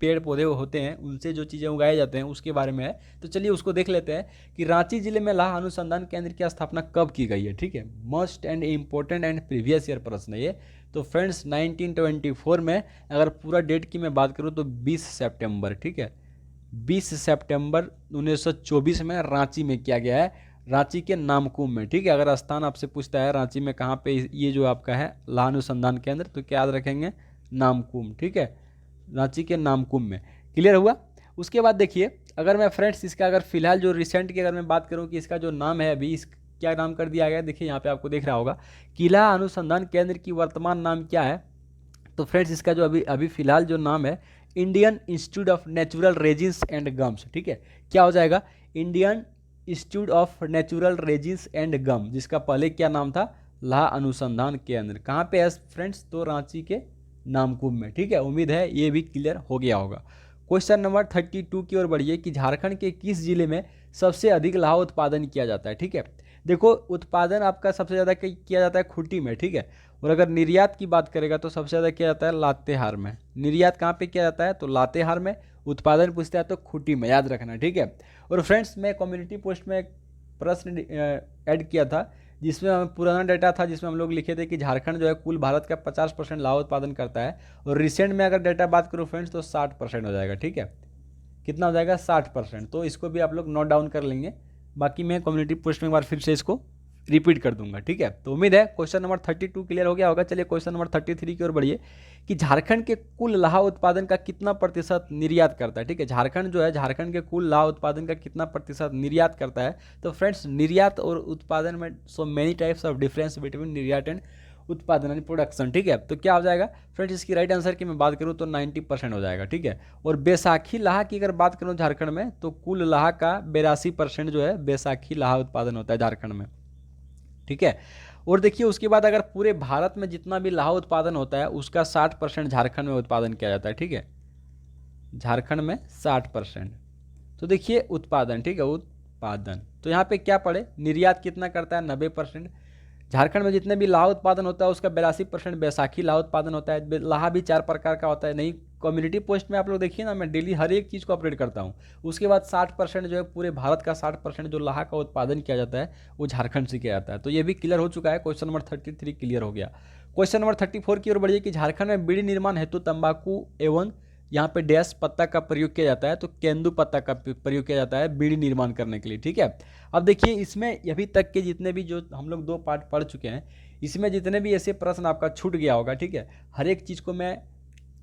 पेड़ पौधे होते हैं उनसे जो चीज़ें उगाए जाते हैं उसके बारे में है। तो चलिए उसको देख लेते हैं कि रांची जिले में लाह अनुसंधान केंद्र की स्थापना कब की गई है, ठीक है। Must and important and previous year प्रश्न है ये। तो फ्रेंड्स 1924 में, अगर पूरा डेट की मैं बात करूँ तो 20 सितंबर, ठीक है, 20 सितंबर 1924 में रांची में किया गया है, रांची के नामकुम में, ठीक है। अगर स्थान आपसे पूछता है रांची में कहाँ पे ये जो आपका है लाह अनुसंधान केंद्र, तो क्या याद रखेंगे? नामकुम, ठीक है, रांची के नामकुम में। क्लियर हुआ। उसके बाद देखिए, अगर मैं फ्रेंड्स इसका अगर फिलहाल जो रिसेंट की अगर मैं बात करूं कि इसका जो नाम है अभी, इस क्या नाम कर दिया गया, देखिए यहाँ पे आपको देख रहा होगा किला अनुसंधान केंद्र की वर्तमान नाम क्या है? तो फ्रेंड्स इसका जो अभी अभी फिलहाल जो नाम है, Indian Institute of Natural Resins and Gums, ठीक है। क्या हो जाएगा? Indian Institute of Natural Resins and Gum, जिसका पहले क्या नाम था? लाह अनुसंधान केंद्र। कहाँ पे है फ्रेंड्स? तो रांची के नामकुम में, ठीक है। उम्मीद है ये भी क्लियर हो गया होगा। क्वेश्चन नंबर 32 की ओर बढ़िए कि झारखंड के किस जिले में सबसे अधिक लाह उत्पादन किया जाता है, ठीक है। देखो उत्पादन आपका सबसे ज़्यादा किया जाता है खूंटी में, ठीक है। और अगर निर्यात की बात करेगा तो सबसे ज़्यादा किया जाता है लातेहार में। निर्यात कहाँ पे किया जाता है, तो लातेहार में। उत्पादन पूछता है तो खूंटी में, याद रखना, ठीक है। और फ्रेंड्स मैं कम्युनिटी पोस्ट में एक प्रश्न ऐड किया था जिसमें हमें पुराना डाटा था, जिसमें हम लोग लिखे थे कि झारखंड जो है कुल भारत का 50% लाह उत्पादन करता है। और रिसेंट में अगर डाटा बात करूँ फ्रेंड्स तो 60% हो जाएगा, ठीक है। कितना हो जाएगा, 60%। तो इसको भी आप लोग नोट डाउन कर लेंगे। बाकी मैं कम्युनिटी पोस्ट में एक बार फिर से इसको रिपीट कर दूंगा, ठीक है। तो उम्मीद है क्वेश्चन नंबर 32 क्लियर हो गया होगा। चलिए क्वेश्चन नंबर 33 की ओर बढ़िए कि झारखंड के कुल लाह उत्पादन का कितना प्रतिशत निर्यात करता है, ठीक है। झारखंड जो है, झारखंड के कुल लाह उत्पादन का कितना प्रतिशत निर्यात करता है। तो फ्रेंड्स निर्यात और उत्पादन में so many types of difference between निर्यात एंड उत्पादन यानी प्रोडक्शन, ठीक है। तो क्या हो जाएगा फ्रेंड्स, इसकी राइट आंसर की मैं बात करूं तो 90% हो जाएगा, ठीक है। और बैसाखी लाह की अगर बात करूं झारखंड में तो कुल लाह का 82% जो है बैसाखी लाह उत्पादन होता है झारखंड में, ठीक है। और देखिए उसके बाद अगर पूरे भारत में जितना भी लाह उत्पादन होता है उसका 60% झारखंड में उत्पादन किया जाता है, ठीक है। झारखंड में 60%। तो देखिए उत्पादन, ठीक है, उत्पादन तो यहाँ पे क्या पड़े, निर्यात कितना करता है, 90%। झारखंड में जितने भी लाह उत्पादन होता है उसका 82% बैसाखी लाह उत्पादन होता है। लाह भी 4 प्रकार का होता है। नहीं, कम्युनिटी पोस्ट में आप लोग देखिए ना, मैं डेली हर एक चीज़ को अपडेट करता हूँ। उसके बाद 60% जो है पूरे भारत का 60% जो लाह का उत्पादन किया जाता है वो झारखंड से किया जाता है। तो ये भी क्लियर हो चुका है। क्वेश्चन नंबर 33 क्लियर हो गया। क्वेश्चन नंबर 34 की ओर बढ़िए कि झारखंड में बीड़ी निर्माण हेतु तंबाकू एवं यहाँ पे डैश पत्ता का प्रयोग किया जाता है, तो केंदू पत्ता का प्रयोग किया जाता है बीड़ी निर्माण करने के लिए, ठीक है। अब देखिए इसमें अभी तक के जितने भी जो हम लोग 2 पार्ट पढ़ चुके हैं, इसमें जितने भी ऐसे प्रश्न आपका छूट गया होगा, ठीक है, हर एक चीज़ को मैं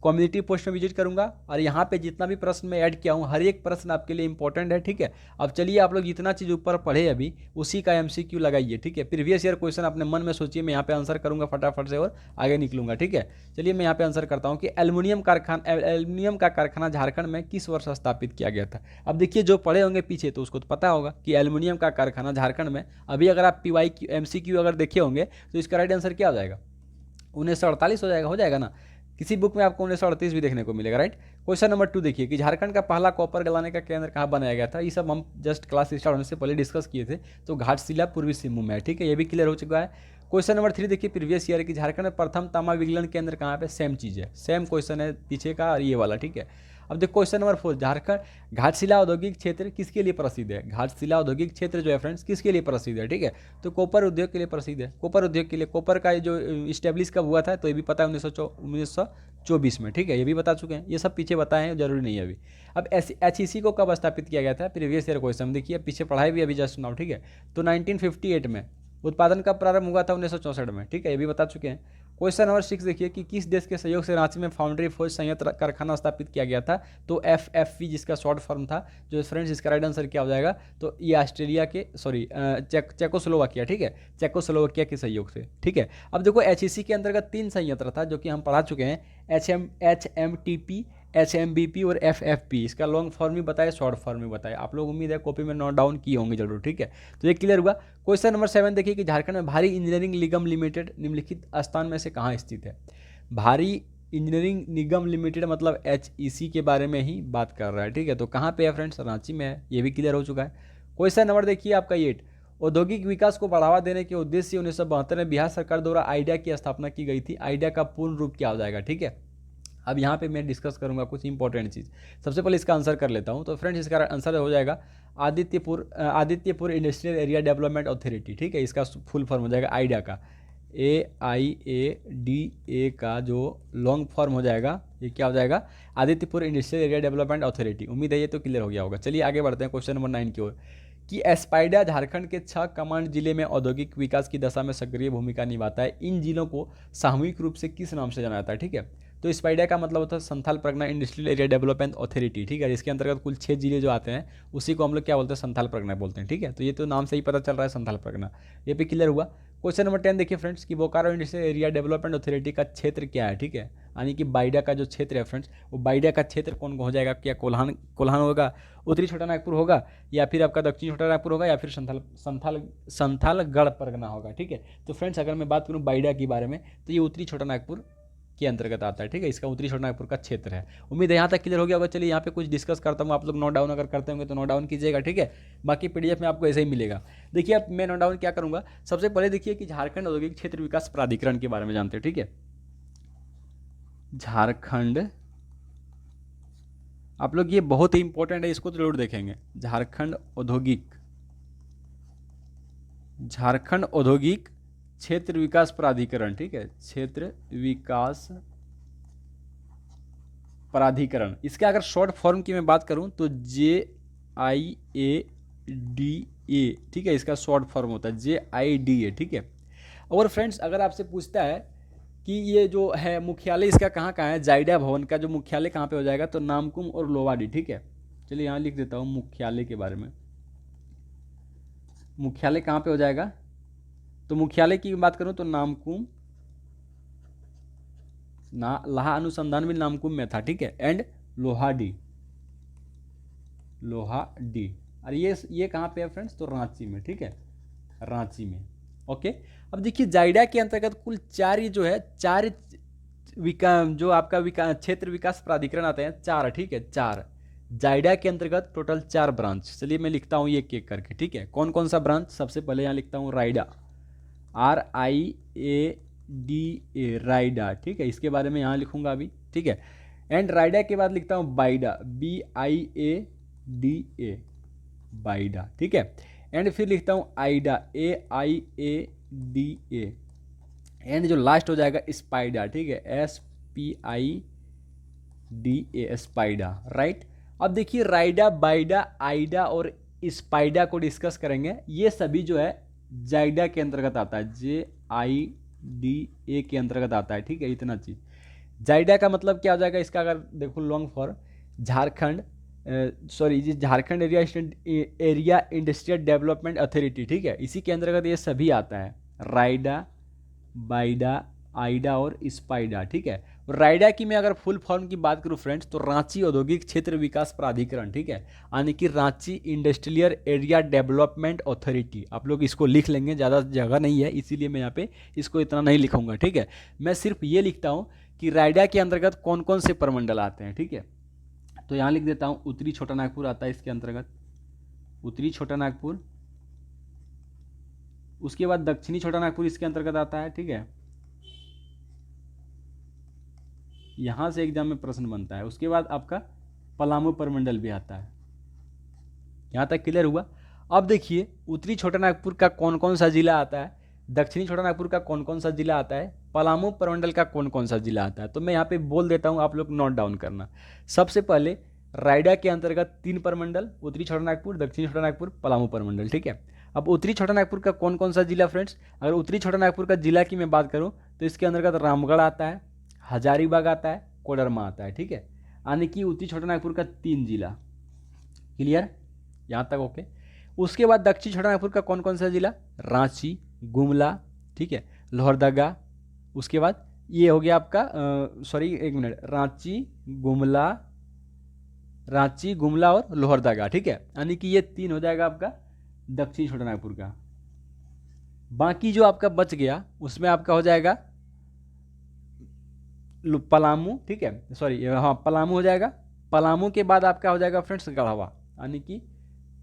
कम्युनिटी पोस्ट में विजिट करूंगा और यहाँ पे जितना भी प्रश्न मैं ऐड किया हूँ हर एक प्रश्न आपके लिए इंपॉर्टेंट है, ठीक है। अब चलिए आप लोग जितना चीज़ ऊपर पढ़े अभी उसी का एमसीक्यू लगाइए, ठीक है। प्रीवियस ईयर क्वेश्चन अपने मन में सोचिए, मैं यहाँ पे आंसर करूंगा फटाफट से और आगे निकलूंगा, ठीक है। चलिए मैं यहाँ पे आंसर करता हूँ कि एल्युमिनियम का कारखाना झारखंड में किस वर्ष स्थापित किया गया था। अब देखिए जो पढ़े होंगे पीछे तो उसको तो पता होगा कि एल्युमिनियम का कारखाना झारखंड में, अभी अगर आप PY MCQ अगर देखे होंगे तो इसका राइट आंसर क्या हो जाएगा, 1948 हो जाएगा ना। किसी बुक में आपको 1938 भी देखने को मिलेगा, राइट। क्वेश्चन नंबर 2 देखिए कि झारखंड का पहला कॉपर गलाने का केंद्र कहाँ बनाया गया था। ये सब हम जस्ट क्लास स्टार्ट होने से पहले डिस्कस किए थे। तो घाटशिला पूर्वी सिंहभूम में है, ठीक है, ये भी क्लियर हो चुका है। क्वेश्चन नंबर 3 देखिए प्रीवियस ईयर की झारखंड में प्रथम तांबा विगलन केंद्र कहाँ पे, सेम चीज़ है, सेम क्वेश्चन है पीछे का और ये वाला, ठीक है। अब देखो क्वेश्चन नंबर 4, झारखंड घाटशिला औद्योगिक क्षेत्र किसके लिए प्रसिद्ध है। घाटशिला औद्योगिक क्षेत्र जो है फ्रेंड्स किसके लिए प्रसिद्ध है, ठीक है। तो कॉपर उद्योग के लिए प्रसिद्ध है। कॉपर उद्योग के लिए, कॉपर का जो इस्टेब्लिश कब हुआ था तो ये भी पता है 1924 में, ठीक है, ये भी बता चुके हैं। ये सब पीछे बताए हैं, जरूरी नहीं है अभी। अब HEC को कब स्थापित किया गया था, प्रीवियस ईयर क्वेश्चन देखिए, पीछे पढ़ाई भी अभी जस्ट नाउ, ठीक है। तो 1958 में। उत्पादन का प्रारंभ हुआ था 1964 में, ठीक है, ये भी बता चुके हैं। क्वेश्चन नंबर 6 देखिए कि किस देश के सहयोग से रांची में फाउंड्री फौज संयंत्र कारखाना स्थापित किया गया था। तो FFV जिसका शॉर्ट फॉर्म था, जो फ्रेंड्स इसका राइट आंसर क्या हो जाएगा, तो ये ऑस्ट्रेलिया के चेकोस्लोवाकिया, ठीक है, चेकोस्लोवाकिया के सहयोग से, ठीक है। अब देखो HEC के अंतर्गत 3 संयंत्र था जो कि हम पढ़ा चुके हैं, HMTP, HMBP और FFP। इसका लॉन्ग फॉर्म भी बताए, शॉर्ट फॉर्म भी बताए। आप लोग उम्मीद है कॉपी में नोट डाउन किए होंगे जरूर, ठीक है। तो ये क्लियर हुआ। क्वेश्चन नंबर 7 देखिए कि झारखंड में भारी इंजीनियरिंग निगम लिमिटेड निम्नलिखित स्थान में से कहाँ स्थित है। भारी इंजीनियरिंग निगम लिमिटेड मतलब HEC के बारे में ही बात कर रहा है, ठीक है। तो कहाँ पे है फ्रेंड्स, रांची में है, ये भी क्लियर हो चुका है। क्वेश्चन नंबर देखिए आपका 8, औद्योगिक विकास को बढ़ावा देने के उद्देश्य से 1972 में बिहार सरकार द्वारा आइडिया की स्थापना की गई थी। आइडिया का पूर्ण रूप क्या हो जाएगा, ठीक है। अब यहाँ पे मैं डिस्कस करूँगा कुछ इंपॉर्टेंट चीज़। सबसे पहले इसका आंसर कर लेता हूँ। तो फ्रेंड्स इसका आंसर हो जाएगा Adityapur industrial area development authority, ठीक है। इसका फुल फॉर्म हो जाएगा आइडिया का, AIADA का जो लॉन्ग फॉर्म हो जाएगा ये क्या हो जाएगा, Adityapur industrial area development authority. उम्मीद है ये तो क्लियर हो गया होगा। चलिए आगे बढ़ते हैं क्वेश्चन नंबर 9 की ओर कि एस्पाइडा झारखंड के 6 कमांड जिले में औद्योगिक विकास की दशा में सक्रिय भूमिका निभाता है। इन जिलों को सामूहिक रूप से किस नाम से जाना जाता है, ठीक है। तो स्पाइडा का मतलब होता है Santhal Pargana industrial area development authority, ठीक है। इसके अंतर्गत कुल 6 जिले जो आते हैं उसी को हम लोग क्या बोलते हैं, संथाल परगना बोलते हैं, ठीक है। तो ये तो नाम से ही पता चल रहा है संथाल परगना, ये भी क्लियर हुआ। क्वेश्चन नंबर 10 देखिए फ्रेंड्स कि Bokaro industrial area development authority का क्षेत्र क्या है, ठीक है। यानी कि बाइडा का जो क्षेत्र है फ्रेंड्स, वो बाइडा का क्षेत्र कौन हो जाएगा, क्या कोल्हान होगा, उत्तरी छोटा नागपुर होगा, या फिर आपका दक्षिणी छोटा नागपुर होगा, या फिर संथालगढ़ परगना होगा, ठीक है। तो फ्रेंड्स अगर मैं बात करूँ बाइडा के बारे में तो ये उत्तरी छोटा नागपुर के अंतर्गत आता है, ठीक है। इसका उत्तरी छोटानागपुर का क्षेत्र है। उम्मीद है यहाँ तक क्लियर हो गया होगा। चलिए यहाँ पे कुछ डिस्कस करता हूँ, आप लोग नोट डाउन अगर करते होंगे तो नोट डाउन कीजिएगा, ठीक है। बाकी पीडीएफ में आपको ऐसे ही मिलेगा। देखिए अब मैं नोट डाउन क्या करूँगा, सबसे पहले देखिए कि झारखंड औद्योगिक क्षेत्र विकास प्राधिकरण के बारे में जानते हैं, ठीक है। झारखंड, आप लोग ये बहुत ही इंपॉर्टेंट है, इसको तो जरूर देखेंगे। झारखंड औद्योगिक क्षेत्र विकास प्राधिकरण, ठीक है। क्षेत्र विकास प्राधिकरण, इसका अगर शॉर्ट फॉर्म की मैं बात करूं तो JIADA, ठीक है। इसका शॉर्ट फॉर्म होता है JIDA, ठीक है। और फ्रेंड्स अगर आपसे पूछता है कि ये जो है मुख्यालय इसका कहाँ कहाँ है, जाइडा भवन का जो मुख्यालय कहाँ पे हो जाएगा, तो नामकुम और लोवाडी, ठीक है। चलिए यहाँ लिख देता हूँ मुख्यालय के बारे में। मुख्यालय कहाँ पे हो जाएगा, तो मुख्यालय की बात करूँ तो नामकुम, लाहा अनुसंधान भी नामकुम में था, ठीक है। एंड लोहाडी, और ये कहाँ पे है फ्रेंड्स, तो रांची में, ठीक है, रांची में। ओके, अब देखिए जाइडा के अंतर्गत कुल 4 ये जो है 4 जो आपका क्षेत्र विकास प्राधिकरण आते हैं 4, ठीक है। 4 जाइडा के अंतर्गत टोटल 4 ब्रांच। चलिए मैं लिखता हूँ ये एक करके, ठीक है। कौन कौन सा ब्रांच, सबसे पहले यहाँ लिखता हूँ राइडा, RIADA, राइडा, ठीक है। इसके बारे में यहाँ लिखूंगा अभी, ठीक है। एंड राइडा के बाद लिखता हूँ बाइडा, BIADA, बाइडा, ठीक है। एंड फिर लिखता हूँ आइडा, AIADA, एंड जो लास्ट हो जाएगा स्पाइडा, ठीक है, SPIDA, स्पाइडा, राइट। अब देखिए राइडा, बाइडा, आइडा और स्पाइडा को डिस्कस करेंगे। ये सभी जो है जाइडा के अंतर्गत आता है, JIDA के अंतर्गत आता है, ठीक है। इतना चीज जाइडा का मतलब क्या हो जाएगा, इसका अगर देखो long for Jharkhand Jharkhand area industrial development authority, ठीक है। इसी के अंतर्गत ये सभी आता है, राइडा, बाइडा, आइडा और स्पाइडा, ठीक है। राइडा की मैं अगर फुल फॉर्म की बात करूं फ्रेंड्स, तो रांची औद्योगिक क्षेत्र विकास प्राधिकरण, ठीक है, यानी कि Ranchi industrial area development authority. आप लोग इसको लिख लेंगे, ज़्यादा जगह नहीं है इसीलिए मैं यहाँ पे इसको इतना नहीं लिखूंगा, ठीक है। मैं सिर्फ ये लिखता हूँ कि राइडा के अंतर्गत कौन कौन से प्रमंडल आते हैं, ठीक है। तो यहाँ लिख देता हूँ उत्तरी छोटा नागपुर आता है इसके अंतर्गत, उत्तरी छोटा नागपुर। उसके बाद दक्षिणी छोटा नागपुर इसके अंतर्गत आता है, ठीक है। यहां से एग्जाम में प्रश्न बनता है। उसके बाद आपका पलामू प्रमंडल भी आता है। यहां तक क्लियर हुआ। अब देखिए उत्तरी छोटा नागपुर का कौन कौन सा जिला आता है, दक्षिणी छोटा नागपुर का कौन कौन सा जिला आता है, पलामू प्रमंडल का कौन कौन सा जिला आता है। तो मैं यहाँ पे बोल देता हूँ, आप लोग नोट डाउन करना। सबसे पहले रायडा के अंतर्गत 3 प्रमंडल, उत्तरी छोटा नागपुर, दक्षिणी छोटा नागपुर, पलामू प्रमंडल, ठीक है। अब उत्तरी छोटा नागपुर का कौन कौन सा जिला फ्रेंड्स, अगर उत्तरी छोटा नागपुर का जिला की मैं बात करूं तो इसके अंतर्गत रामगढ़ आता है, हजारीबाग आता है, कोडरमा आता है, ठीक है। यानी कि उत्तरी छोटा नागपुर का 3 जिला। क्लियर, यहाँ तक ओके। उसके बाद दक्षिण छोटा नागपुर का कौन कौन सा जिला, रांची, गुमला, ठीक है, लोहरदगा। उसके बाद ये हो गया आपका एक मिनट, रांची, गुमला और लोहरदगा, ठीक है। यानी कि ये 3 हो जाएगा आपका दक्षिण छोटा नागपुर का। बाकी जो आपका बच गया उसमें आपका हो जाएगा पलामू, ठीक है, पलामू हो जाएगा। पलामू के बाद आपका हो जाएगा फ्रेंड्स गढ़वा, यानी कि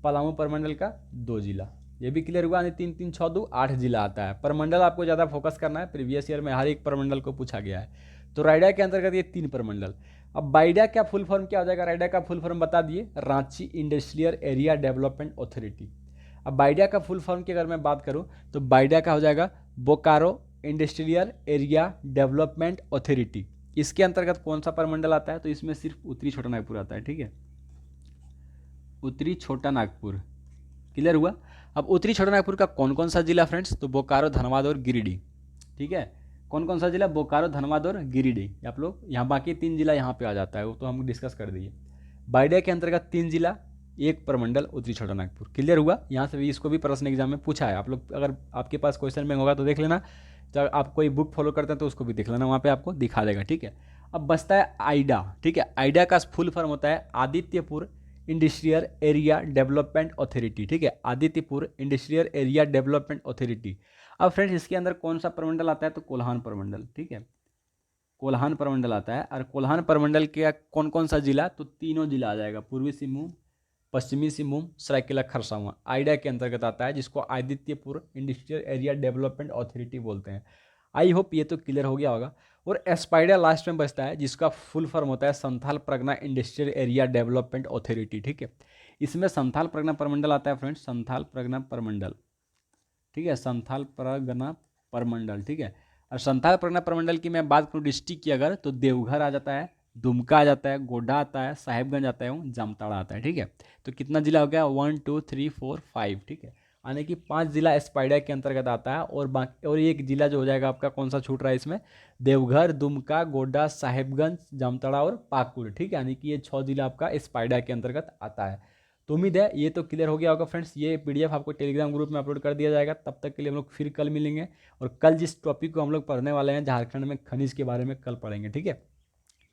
पलामू प्रमंडल का 2 जिला। ये भी क्लियर हुआ, यानी 3 3 6 2 8 जिला आता है। प्रमंडल आपको ज़्यादा फोकस करना है, प्रीवियस ईयर में हर एक प्रमंडल को पूछा गया है। तो रायडा के अंतर्गत ये 3 प्रमंडल। अब बाइडा का फुल फॉर्म क्या हो जाएगा, रायडा का फुल फॉर्म बता दिए, Ranchi industrial area development authority. अब बाइडा का फुल फॉर्म की अगर मैं बात करूं तो बाइडा का हो जाएगा Bokaro industrial area development authority. इसके अंतर्गत कौन सा प्रमंडल आता है, तो इसमें सिर्फ उत्तरी छोटा नागपुर आता है, ठीक है, उत्तरी छोटा नागपुर। क्लियर हुआ। अब उत्तरी छोटा नागपुर का कौन कौन सा जिला फ्रेंड्स, तो बोकारो, धनबाद और गिरिडीह, ठीक है। कौन कौन सा जिला, बोकारो, धनबाद और गिरिडीह। आप लोग यहाँ बाकी 3 जिला यहाँ पे आ जाता है, वो तो हम डिस्कस कर दिए। बाइडा के अंतर्गत 3 जिला, 1 प्रमंडल, उत्तरी छोटा नागपुर। क्लियर हुआ। यहाँ से भी इसको भी प्रश्न एग्जाम में पूछा है। आप लोग अगर आपके पास क्वेश्चन बैंक होगा तो देख लेना, तो आप कोई बुक फॉलो करते हैं तो उसको भी देख लेना, वहाँ पे आपको दिखा देगा, ठीक है। अब बचता है आइडा, ठीक है। आइडा का फुल फॉर्म होता है Adityapur industrial area development authority, ठीक है, Adityapur industrial area development authority. अब फ्रेंड्स इसके अंदर कौन सा प्रमंडल आता है, तो कोल्हान प्रमंडल, ठीक है, कोल्हान प्रमंडल आता है। और कोल्हान प्रमंडल के कौन कौन सा जिला, तो तीनों जिला आ जाएगा, पूर्वी सिंहभूम, पश्चिमी सिंहभूम, सरायकेला खरसावां आइडिया के अंतर्गत आता है, जिसको Adityapur industrial area development authority बोलते हैं। आई होप ये तो क्लियर हो गया होगा। और एस्पाइडा लास्ट में बचता है, जिसका फुल फॉर्म होता है Santhal Pargana industrial area development authority, ठीक है। इसमें संथाल परगना प्रमंडल आता है फ्रेंड्स, संथाल परगना प्रमंडल, ठीक है, संथाल परगना प्रमंडल, ठीक है। और संथाल परगना प्रमंडल की मैं बात करूँ डिस्ट्रिक्ट की अगर, तो देवघर आ जाता है, दुमका आ जाता है, गोड्डा आता है, साहिबगंज आता है और जामताड़ा आता है, ठीक है। तो कितना जिला हो गया, 1 2 3 4 5, ठीक है। यानी कि 5 जिला एस्पाइडा के अंतर्गत आता है। और बाकी और एक जिला जो हो जाएगा आपका, कौन सा छूट रहा है इसमें, देवघर, दुमका, गोड्डा, साहिबगंज, जामताड़ा और पाकुड़, ठीक है। यानी कि ये 6 जिला आपका एस्पाइडा के अंतर्गत आता है। तो उम्मीद है ये तो क्लियर हो गया होगा फ्रेंड्स। ये पीडीएफ आपको टेलीग्राम ग्रुप में अपलोड कर दिया जाएगा। तब तक के लिए हम लोग फिर कल मिलेंगे। और कल जिस टॉपिक को हम लोग पढ़ने वाले हैं, झारखंड में खनिज के बारे में कल पढ़ेंगे, ठीक है।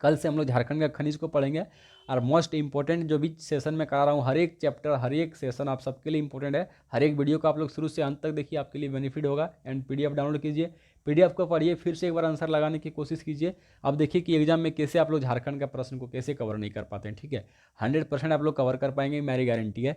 कल से हम लोग झारखंड का खनिज को पढ़ेंगे। और मोस्ट इंपॉर्टेंट जो भी सेशन में करा रहा हूँ, हर एक चैप्टर, हर एक सेशन आप सबके लिए इंपॉर्टेंट है। हर एक वीडियो को आप लोग शुरू से अंत तक देखिए, आपके लिए बेनिफिट होगा। एंड पीडीएफ डाउनलोड कीजिए, पीडीएफ को पढ़िए, फिर से एक बार आंसर लगाने की कोशिश कीजिए। अब देखिए कि एग्जाम में कैसे आप लोग झारखंड का प्रश्न को कैसे कवर नहीं कर पाते हैं, ठीक है। 100% आप लोग कवर कर पाएंगे, मेरी गारंटी है।